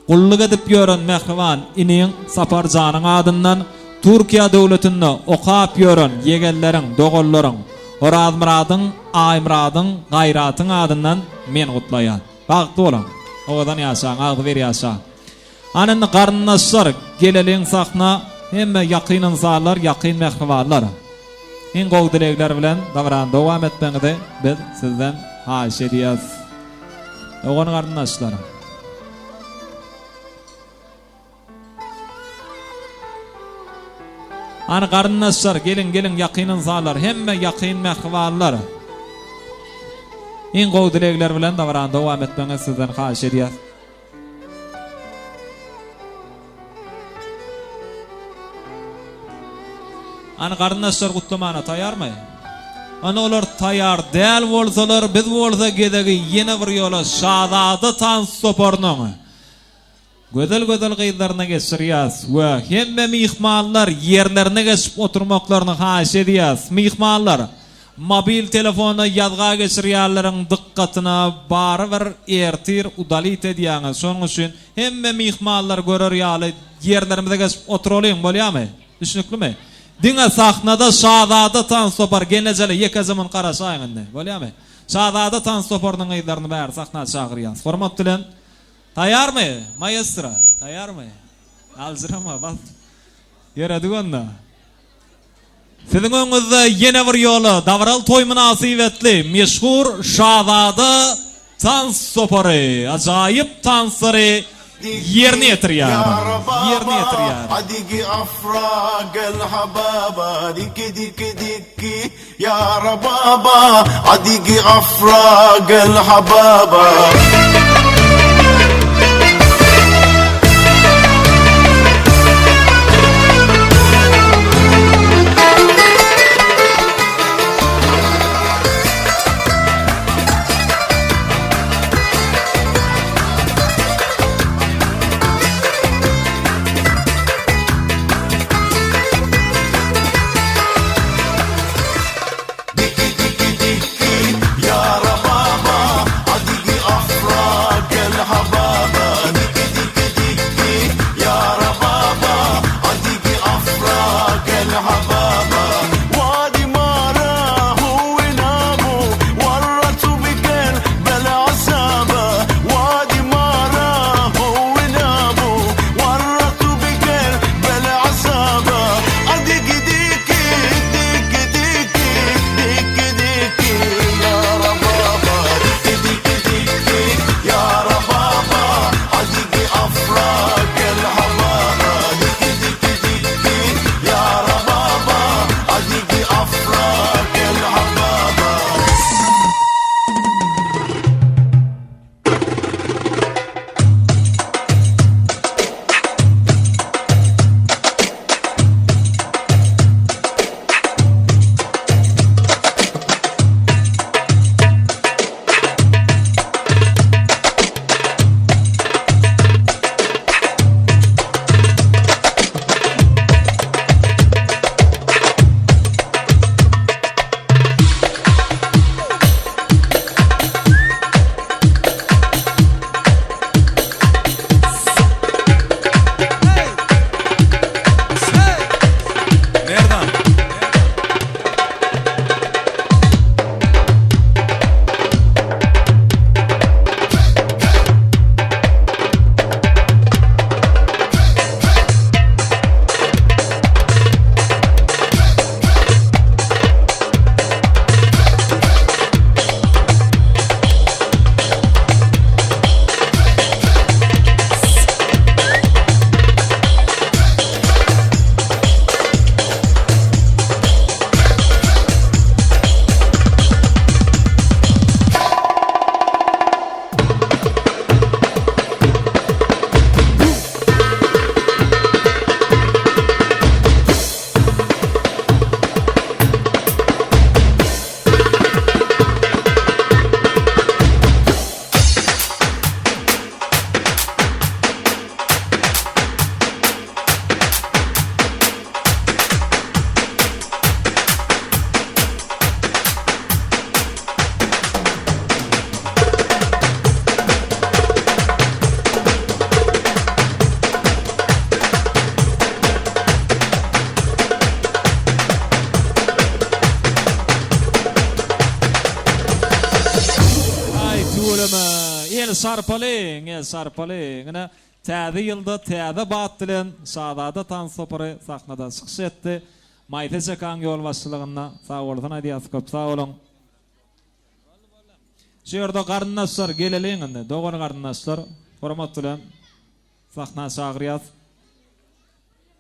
gullyk edip ýören mehriban iniň Saparjanyň adyndan, Türkiýe döwletinde okap ýören yegenleriň, dogallaryň, Horazmyradyň, Aýmyradyň gaýratyň adyndan men gutlaýan. Bagty bolan. Owadan ýaşaň, agy ber ýaşa. Anan garyndaşlar geleliň sakna hemme ýakyn insanlar, ýakyn mehribanlar. En gowy dilekler bilen dagran dowam etmeňizde biz sizden haýyş edýäs. Owan garyndaşlar. Ana garyndaşlar gelin ýakyn insanlar, hemme ýakyn mehribanlar. En gowy dilekler bilen dagran dowam etmeňizi sizden haýyş edýäs. Ana garyndaşlar gutlamana taýarmy? Ana olar taýar däl bolsalar biz bolsa gedegi ýene bir ýola şadady tans sopornyň gödel gyýdaryna geçirýäs we hemme mihmanlar ýerlerine geçip oturmaklaryny haýyş edýäs. Mihmanlar mobil telefona ýazga geçirýärleriň dikkatyna bary bir ertir udalit edýäňiz. Şonuň üçin hemme mihmanlar görer ýaly ýerlerimize geçip oturalyň bolýarmy? Düşünüklimi? Diňe sahnada şadady tans sopar genejeli ýeke zaman garaşaýyndy. Bolýarmy? Şadady tans soparnyň ýyllaryny bäri sahnada çagyrýas. Hormat bilen taýarmy? Maestro, taýarmy? Alzyrama bas. Ýeredigonda. Siziň öňüňizde ýene bir ýoly Davral toý münasibetli meşhur şadady tans sopary, ajaýyp tansary yerine yetirýär. Yerine yetirýär. Adigi afrag el hababa diki diki diki ya rababa adigi afrag el hababa ya rababa adigi afrag ulama. El sarpaling. Ana täze ýylda täze bat bilen Saadada tan sopary sahnada çykyş etdi. Maýta Çakan ýol başçylygyna sag bolsun aýdýas köp sag bolun. Şeýerde garyndaşlar geleleňinde, dogan garyndaşlar, hormat bilen sahna çagyrýas.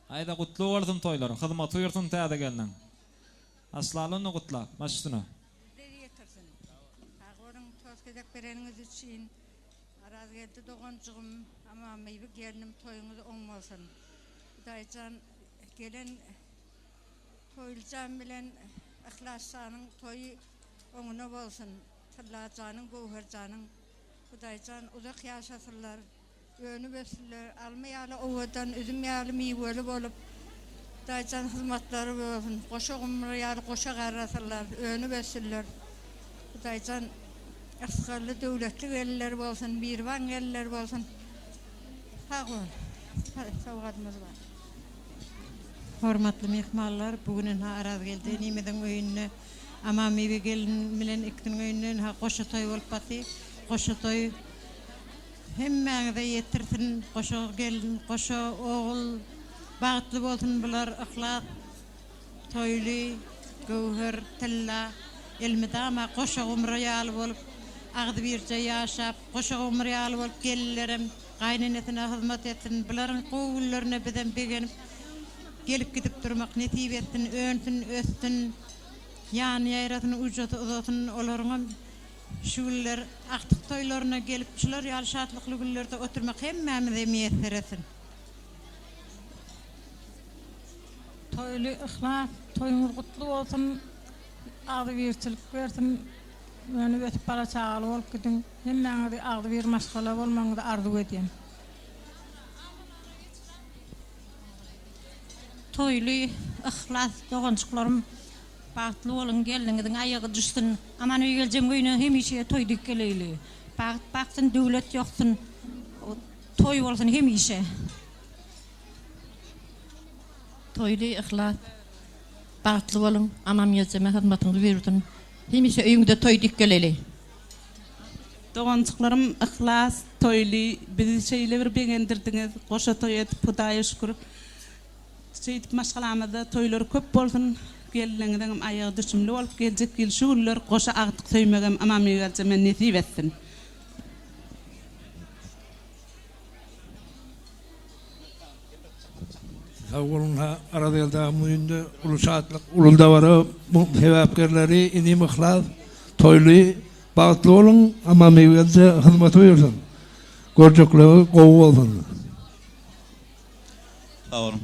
Aýda gutlu bolsun toýlar, hyzmat buyursun täze gelden. Aslalyny gutla, başçyna. Agorun tosgedek bereniňiz üçin araz geldi dogancygym, ama meýbi gelinim toýuňyz oň bolsun. Hudaýjan gelen toýuljan bilen ihlasanyň toýy oňuna bolsun. Tillajanyň, gowherjanyň Hudaýjan uzak ýaşasyrlar, öňü besiller, almaýaly owadan üzümýaly meýweli bolup Hudaýjan hyzmatlary bolsun. Goşa gumraýaly goşa garrasyrlar, öňü besiller. Hudaýjan asgarly döwletli geller bolsun, birwan geller bolsun. Sağ ol. Sowgatymyz bar. Hormatly mehmanlar, bugün araz geldi. Nimeden öýünne amamy we gelin bilen ikinin öýünden goşa toý bolup batdy. Goşa toý hemmäňize ýetirsin. Goşa gelin, goşa ogul bagtly bolsun bular. Ihlas, toýly, gowher, tilla, elmidama goşa gumraýaly bolup, agdy birje ýaşap, goşa gumraýaly bolup gellerim. Gaýnanetine hyzmat etsin, bularyň gowullarına bilen begenip gelip gidip durmak, netip etsin, önsün, östün, ýany ýaratyn, ujaty uzatyn, olaryň şuller aktyk toýlaryna gelip çylar ýaly şatlykly günlerde oturmak hemmämize meýesser etsin. Toýly ihlas, toýuňyz gutly bolsun. Agdy birçilik bersin. Öňü ötüp bala çagaly bolup gidin. Hemmäňize agdy bir maşgala bolmaňyzy arzu edýän. Toýly ihlas dogançyklarym bagtly bolun, geldiňiziň aýagy düşsün. Aman öýe geljem göýüne hemişe toýdyk geleli. Bagtyn döwlet ýoksun. Toý bolsun hemişe. Toýly ihlas bagtly bolun, amam ýeljeme hyzmatyňyzy berýärdiň. Hemişe öýüňde toýdyk geleli. Dogançyklarym ihlas, toýly, bizi şeýle bir begendirdiňiz. Goşa toý etip Hudaýa şükür. Şeýdip maşgalamyzda toýlar köp bolsun. Geldiňizden aýagy düşümli bolup geljek ýyl şular goşa agtyk söýmegem amam ýeljeme nesip etsin. Sağolunha arada elde müýünde uluşatlyk ulundawara sebäpkerleri inim ihlas toýly bagtly bolun ama meýwelde hyzmat buyursun. Görjekleri gowy bolsun. Sağ olun.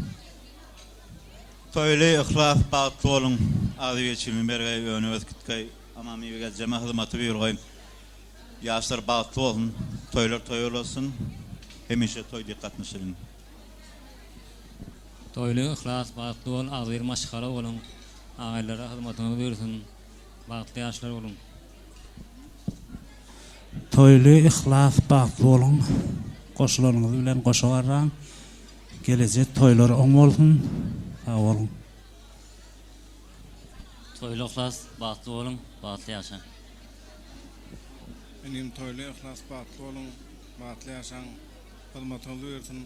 Toýly ihlas bagtly bolun. Ady geçimi berge öňe ötkitgäy ama meýwelde jema hyzmaty buyurgaý. Ýaşlar bagtly bolsun, toýlar toýulasyn. Hemişe toýdy gatnaşyryň. Toýly ihlas bagtly bol, agdyr maşgala bolun. Aýlara hyzmatyňyzy bersin. Bagtly ýaşlar bolun. Toýly ihlas bagtly bolun. Goşularyňyz bilen goşa garran. Gelejek toýlar oň bolsun. Sağ olun. Toýly ihlas bagtly bolun, bagtly ýaşaň. Benim toýly ihlas bagtly bolun, bagtly ýaşaň. Hyzmatyňyzy bersin.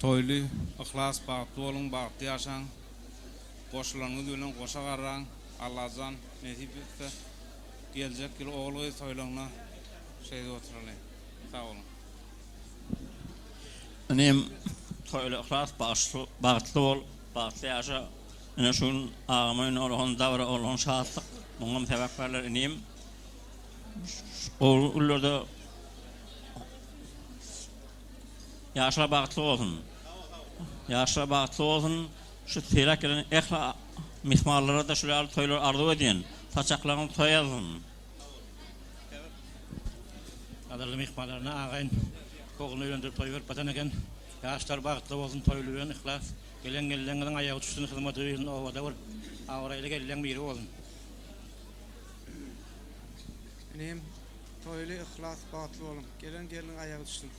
Toýly ihlas bagtly bolun, bagtly ýaşaň. Goşularyňyz bilen goşa garran. Allahjan nesip etse geljek ýyl ogly toýlaryna şeýde oturaly. Sağ olun. Benim toýly ihlas bagtly bol, bagtly ýaşa. Ene şun agamyň olan dawra olan şatlyk, muňam sebäpler enim. Ollarda ýaşlar bagtly bolsun. Ýaşlar bagtly bolsun. Şu terak gelen ehla mehmanlara da şular toýlar arzu edýän. Taçaklaryň toýalsyn. Adally mehmanlaryna agaýyn oğlunu öýlendirip toý berip batan eken. Ýaşlar bagtly bolsun, toýluýan ihlas. Gelen-geleniň aýagy düşsün, hyzmaty bersin, owada bir awraýly gelen biri bolsun. Benim toýly ihlas bagtly bolun. Gelen-geleniň aýagy düşsün.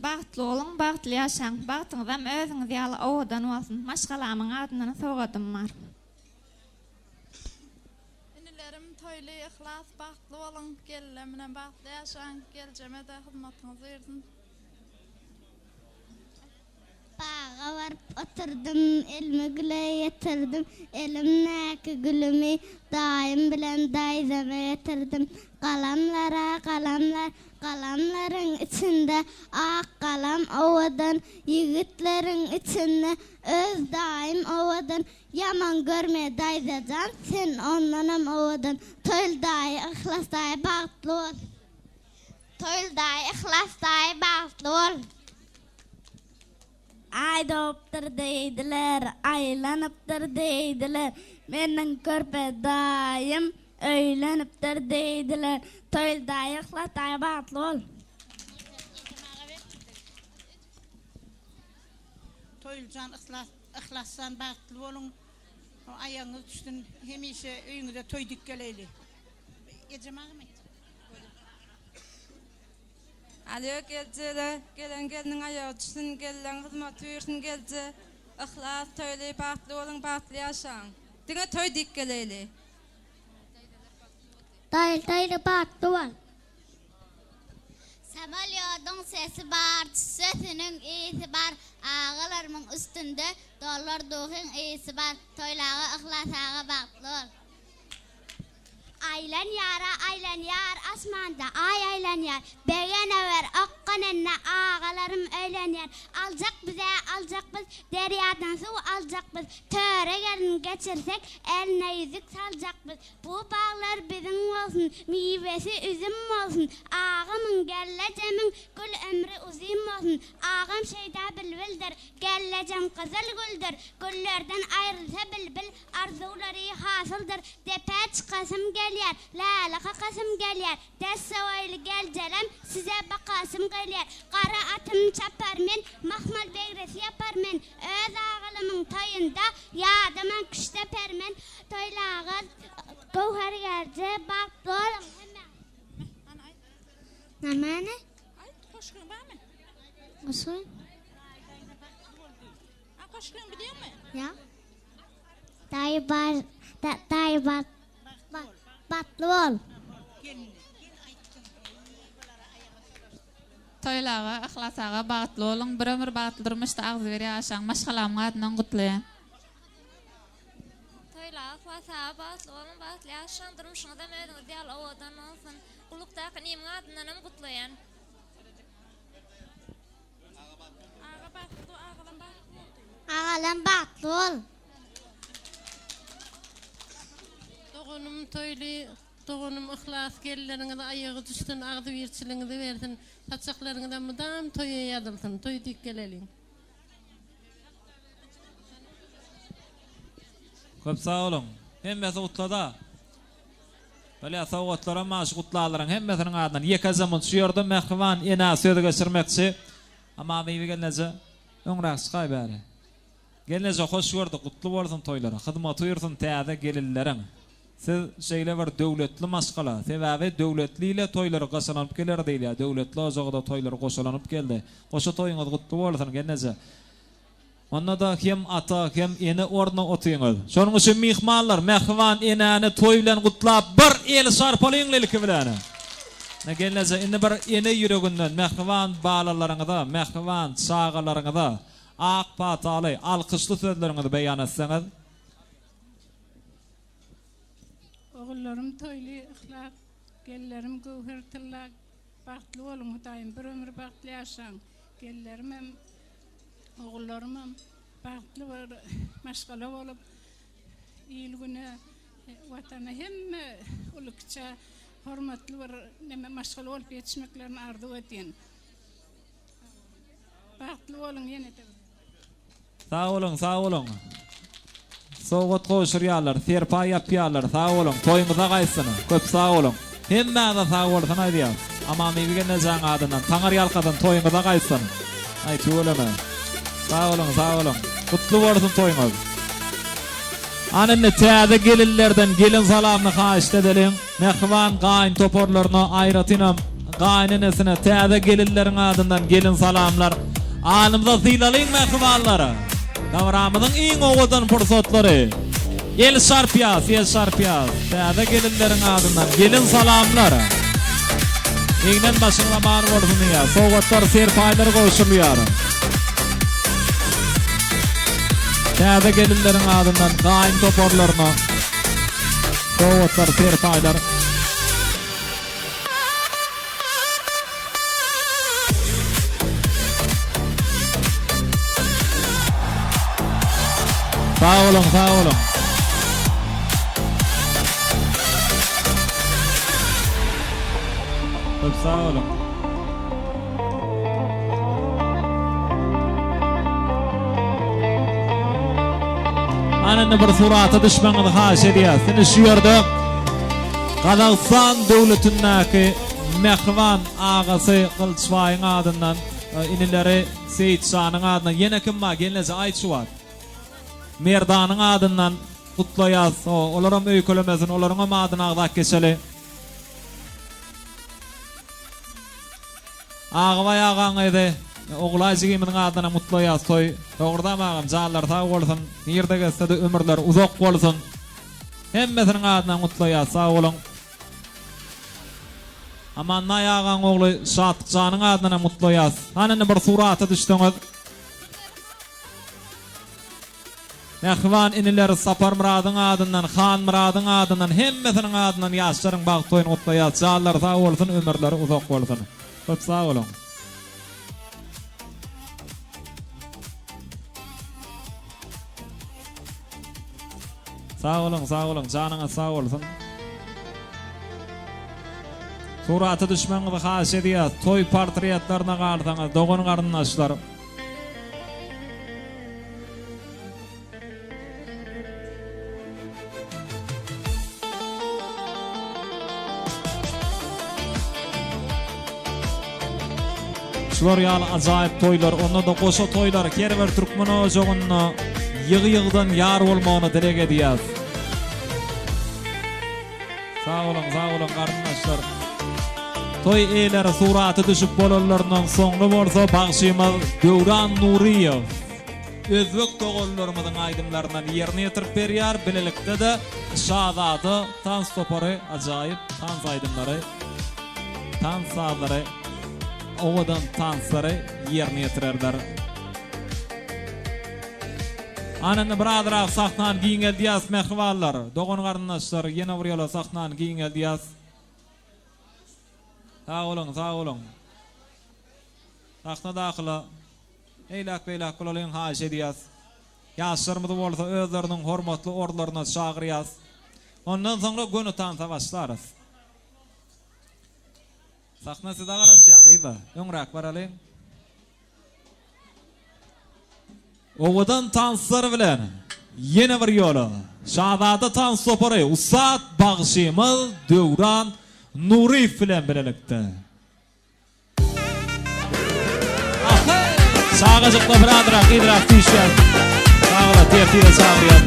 Bagtly bolun, bagtly ýaşaň. Bagtyňyzam özüňiz ýaly owadan bolsun. Maşgalamyň adyndan sogadym bar. Inilerim toyly, ihlas, bagtly bolun, gellerim bilen bagtly ýaşaň, geljemede hyzmatyňyzy bersin. Bağa varıp oturdum, elime güle yetirdim. Elimdeki gülümü daim bilen dayzama yetirdim. Kalamlara kalamlar, kalamların içinde ak kalam ovadan, yigitlerin içinde öz daim ovadan. Yaman görme dayzacan, sen ondanam ovadan. Toyl dayi, ihlas dayi, bağıtlı ol. Toyl dayi, ihlas dayi, bağıtlı ol. Ay doğuptur deydiler, aylanıptır deydiler. Menden körpe dayım, öyleniptir deydiler. Toyl dayi, ihlas dayi, bağıtlı ol. Toylcan, ihlassan bağıtlı olun. Ayağınız düştün, hemişe öyünüze toy dikkeleyli. Ecemağı mı? Alyo geldi, gelen gelinin ayağı düşsün, gelen hizmet versin geldi. İhlas, toyly, bagtly bolun, bagtly ýaşaň. Diňe toy dikkeleyli. Toyly bagtly bol. Samalyodun sesi bar, sesinin iyisi bar. Ağalarımın üstünde dolar doğun iyisi bar. Toylağı ihlasağı bagtly ol. Aylan yar asmanda aylan yar. Begene ver akkanenne ağalarım öylen yar. Alacak biz deryadan su alacak biz. Töre gelin geçirsek eline yüzük salacak biz. Bu bağlar bizim olsun, meyvesi üzüm olsun. Ağamın gellecemin gül ömrü uzun olsun. Ağam şeyda bilbildir, gellecem kızıl güldür. Güllerden ayrılsa bilbil, arzuları hasıldır. Depe çıkasım gelyer, lalaka kasım gelyer. Dessavaylı gelcelem, size bakasım gelyer. Kara atım çapar men, mahmal begresi yapar men. Öz ağalımın toyunda, yadıman küşte permen. Toylağı gövher gerce, bak doğru. Namane? Ay, koşkun var mı? Koşkun? Koşkun biliyor mu? Ya. Dayı bar. Batlı ol. Toylağa, ihlasağa bagtly bolun, bir ömür bagtly durmuşda agzy beri ýaşaň. Maşgalamyň adyndan gutlaýan. Toylağa, ihlasağa bagtly bolun, bagtly ýaşaň, durmuşyňyzam özüňiz ýaly owadan bolsun. Ulukdaky nyň adyndanam gutlaýan. Ağalam batlı ol. Doğunum toyly, doğunum ihlas gelleriniňe ayağı düşsün, agdy birçiliňizi bersin. Saçaklaryňyzdan mudam toýa ýadylsyn, toy dikkeleliň. Köp sağ olun. Hemmesi utlada. Böyle sağotlara maaş kutlaların hemmesinin adından yekazamın süyordum mehvan ena söýüde geçirmekçi. Ama beýi gelnece öňrak çykay bäri. Gelnece hoş gördük, kutlu bolsun toylara. Hyzmat buyursun täze gelillerin. Siz şeýle bir döwletli maşgala, sebäbi döwletli ile toylary gaşalanyp geler diýilýär. Döwletli ozagda toylary goşalanyp geldi. Goşa toýuňyz kutlu bolsun gelnece. Onda da hem ata hem ene orna otuýuňyz. Şonuň üçin mihmanlar mehvan enäni toy bilen gutlap bir el sarpalyňlyk bilen. Ne gelnece indi bir ene ýüreginden mehvan balalaryňyza, mehvan sagalaryňyza ak pataly alkışly sözleriňizi beýan etseňiz. Oğullarım toyly, ihlas, gellerim gövher tillak, bagtly bolun Hudaýym, bir ömür bagtly ýaşaň. Gellerim hem oğullarım hem bagtly bir maşgala bolup, ýylgyna watana hemme ulukça hormatly bir neme maşgala bolup ýetişmeklerini arzu etýän. Bagtly bolun ýene. Sağ olun. Soğut koşurýarlar, serpa ýapýarlar. Sağ olun. Toýuňyza gaýsyn. Köp sağ olun. Hemme sağ bolsun aýdýar. Ama meýige nejaň adyndan taňar ýalkadan toýuňyza gaýsyn. Ay tüweleme. Sağ olun. Kutlu bolsun toýuňyz. Anynny täze gelillerden gelin salamny haýyş edelim. Mehvan gaýyn toporlaryny aýratynam qaynenesine, täze gelinleriň adyndan gelin salamlar. Anymda zylalyň mehmanlary. Davramynyň iň owadan pursatlary. El şarpýas, täze gelinleriň adyndan gelin salamlar. Eňden başyňlaman bolsun ya. Sowgatlar serpaýlar goşulýar. Täze gelinleriň adyndan gaýyn toporlaryna sowgatlar serpaýlar. Sağ olun. Çok sağ olun. Ananı bir surata düşmanını haş ediyaz. Seni şu yerde Kazakistan devletindeki mehvan ağası Kılıçbay'ın adından inileri Seyit Şah'ın adından yine kim var? Gelinlese ait şu var. Merdanın adından kutlayaz. Olaram öykülemezin. Olarım adına ağdak geçeli. Ağvay ağan edi. Oğlaycı geminin adına mutlayaz. Toy doğrudan ağam. Canlar sağ olsun. Nirde geçse de ömürler uzak olsun. Hemmesinin adına mutlayaz. Sağ olun. Aman nay ağan oğlu Şatık Can'ın adına mutlayaz. Hanını bir suratı düştünüz. Mehvan inileri Sapar Murad'ın adından, Xan Murad'ın adından, hemmesinin adından yaşların bağıtoyun mutlayaz. Canlar sağ olsun, ömürleri uzak olsun. Çok sağ olun. Sağ olun, canına sağ olsun. Suratı düşmanı haş ediyaz. Toy portretlerine kartınız, doğun karınlaşlar. Şular ýaly ajaýyp toýlar, onda da goşa toýlar, Kerver Türkmeni ojagyny ýygy-ýygydan ýar bolmagyny dilek edýär. Sağ olun garyndaşlar. Toy eýleri suraty düşüp bolanlarynyň soňgy bolsa bagşymyz Döwran Nuriýew. Özbek togallarymyzyň aýdymlaryndan ýerine ýetirip berýär. Bilelikde de şazady, tans topary, ajaýyp tans aýdymlary, tans sazlary owadan tansları yerine yetirerler. Ananı biraderak sahnan giyin eldiyaz mehvallar. Doğun karınlaşlar yine vuruyorlar sahnan giyin eldiyaz. Sağ olun. Sahna dakıla eylak kulalıyın haş ediyaz. Yaşlarımızı olsa özlerinin hormatlı orlarına çağırıyaz. Ondan sonra günü tansa başlarız. Sahna size karışacak iyiydi. Yonrak var alayım. Ovadan tanslar bilen yine bir yolu. Şahzade tans toparı Usat Bagşymyz Döwran Nuriýew bilen bilelikde. Sağacıkla biraderak idrak tişler. Sağla tertiye sağlayan.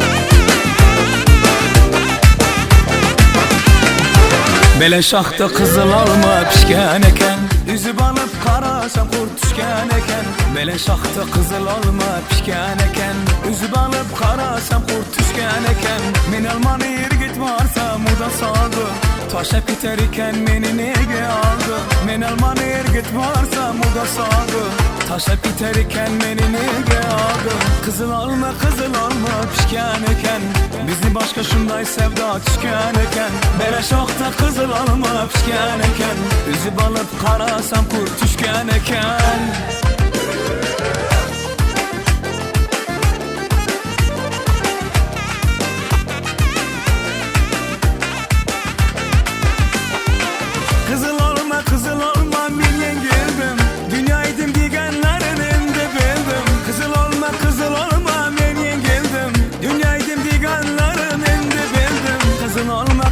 Bele şahta kızıl alma pişken eken, üzüp alıp karasam kurt düşken eken. Bele şahta kızıl alma pişken eken, üzüp alıp karasam kurt düşken eken. Men alman ergit varsa muda saldı, taşa biter iken meni nege aldı. Men alman ergit varsa muda saldı, taşa biter iken meni nege aldı. Kızıl alma pişken eken, bizi başka şunday sevda düşken eken. Bele şahta kızıl alma pişken eken, üzüp alıp karasam kurt düşken eken. Kızıl olma milyen geldim, dünyaydım digenlerin indi bildim. Kızıl olma milyen geldim, dünyaydım digenlerin indi bildim.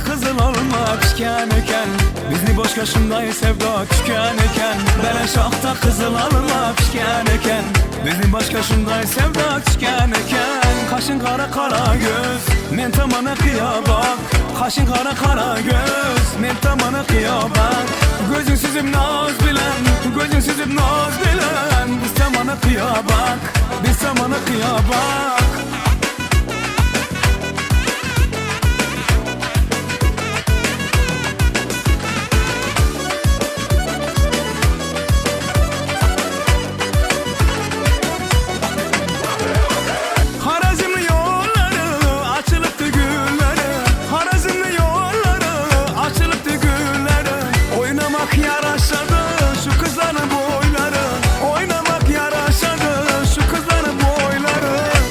Kızıl olma pişken eken, bizni boşka şunday sevda düşken eken. Bele şahta kızıl alma pişken eken, bizni boşka şunday sevda düşken eken. Kaşın kara kara göz, men tamana kıya bak. Kaşın kara kara göz, men tamana kıya bak. Gözün süzüp naz bilen, gözün süzüp naz bilen. Biz tamana kıya bak, biz tamana kıya bak.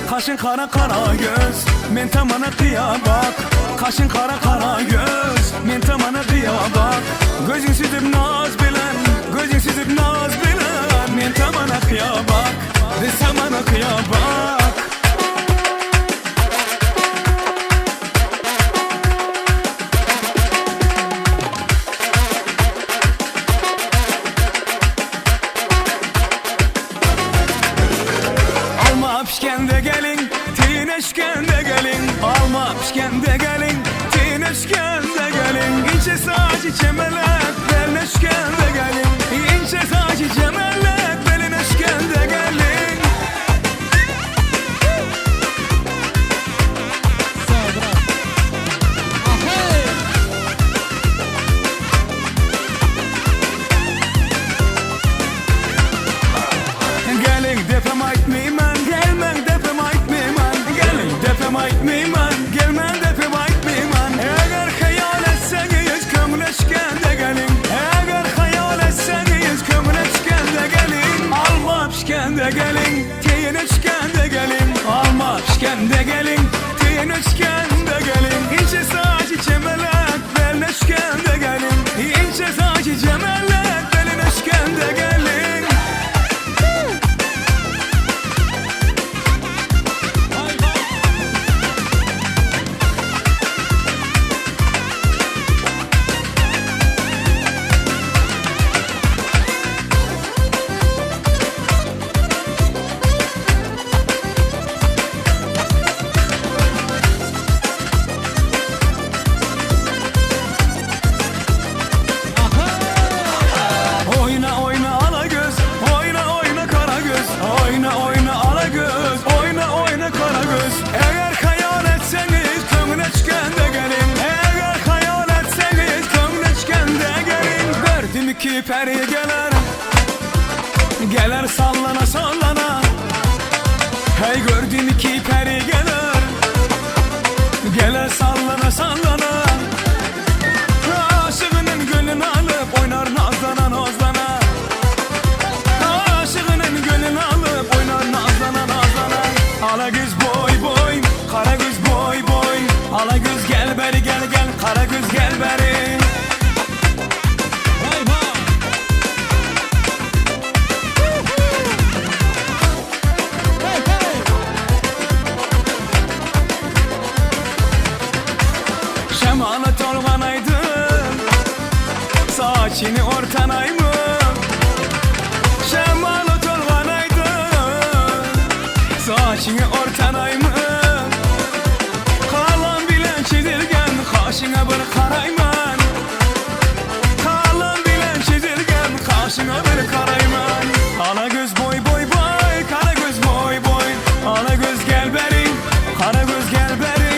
Kaşın kara kara göz, men tamana kıya bak. Kaşın kara kara göz, men tamana kıya bak. Gözün süzüp naz bilen, gözün süzüp naz bilen. Men tamana kıya bak, biz tamana kıya bak. Alma pişken de gelin, tineşken de gelin. Alma pişken de gelin, tineşken de gelin. İnce saç çemelek, belneşken de gelin. İnce saç çemelek, belneşken de gelin. Gelin defem aytmayman, gelmen defem aytmayman. Gelin defem aytmayman, gelmen defem aytmayman. Eğer hayal etseniz kömleşken de gelin. Eğer hayal etseniz kömleşken de gelin. Alma pişken de gelin, tineşken de gelin. Alma pişken de gelin, tineşken de gelin. İnce saç çemelek, belneşken de gelin. İnce saç çemelek, belneşken de gelin. Oyna oyna ala göz, oyna oyna kara göz. Oyna oyna ala göz, oyna oyna kara göz. Eğer hayal etseniz kömleşken de gelin. Eğer hayal etseniz kömleşken de gelin. Gördüm ki peri gelir, gelir sallana sallana. Hey gördüm ki peri gelir, gelir sallana sallana. Aşığının gönlünü alıp oynar nazlana nazlana. Aşığının gönlünü alıp oynar nazlana nazlana. Ala göz boy boy, kara göz boy boy. Ala göz gel beri gel gel, kara göz gel beri. Şemalat olganaydın, saçını ortanayım. Şemalat olganaydın, saçını ortanayım. Kalan bilen çizilgen, kaşına bir karayman. Kalan bilen çizilgen, kaşına bir karayman. Ala göz boy boy boy, kara göz boy boy. Ala göz gel beri, kara göz gel beri.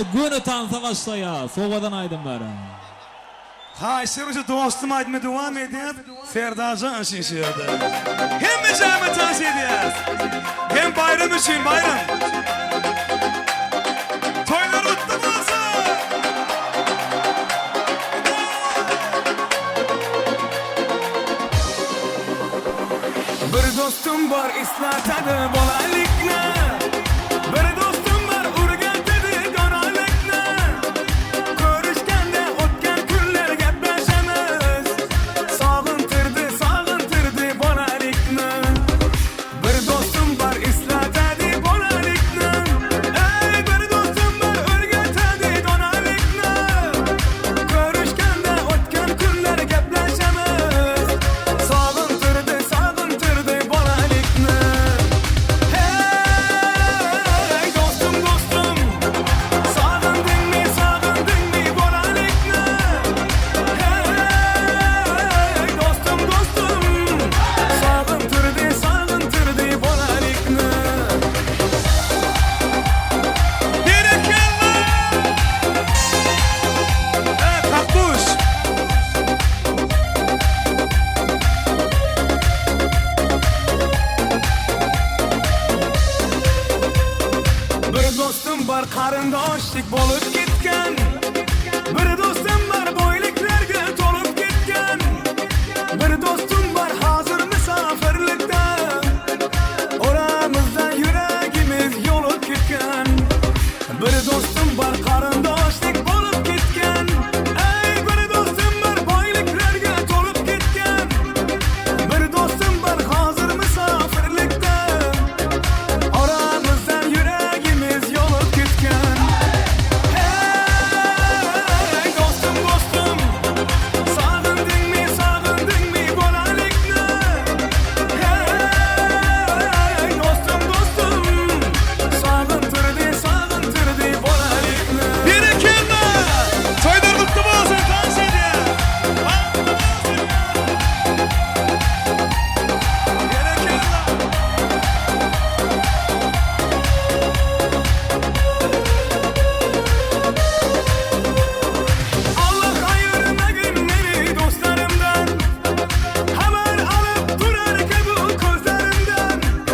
Indi günü tansa başlaya. Soğudan aydın bari. Hayşer hoca dostum aydın devam edip Ferdacan şişirdi. Hem mecame tansi ediyaz. Hem bayram için bayram. Toylar mutlu olsun. Bir dostum var islatadı bolalikna.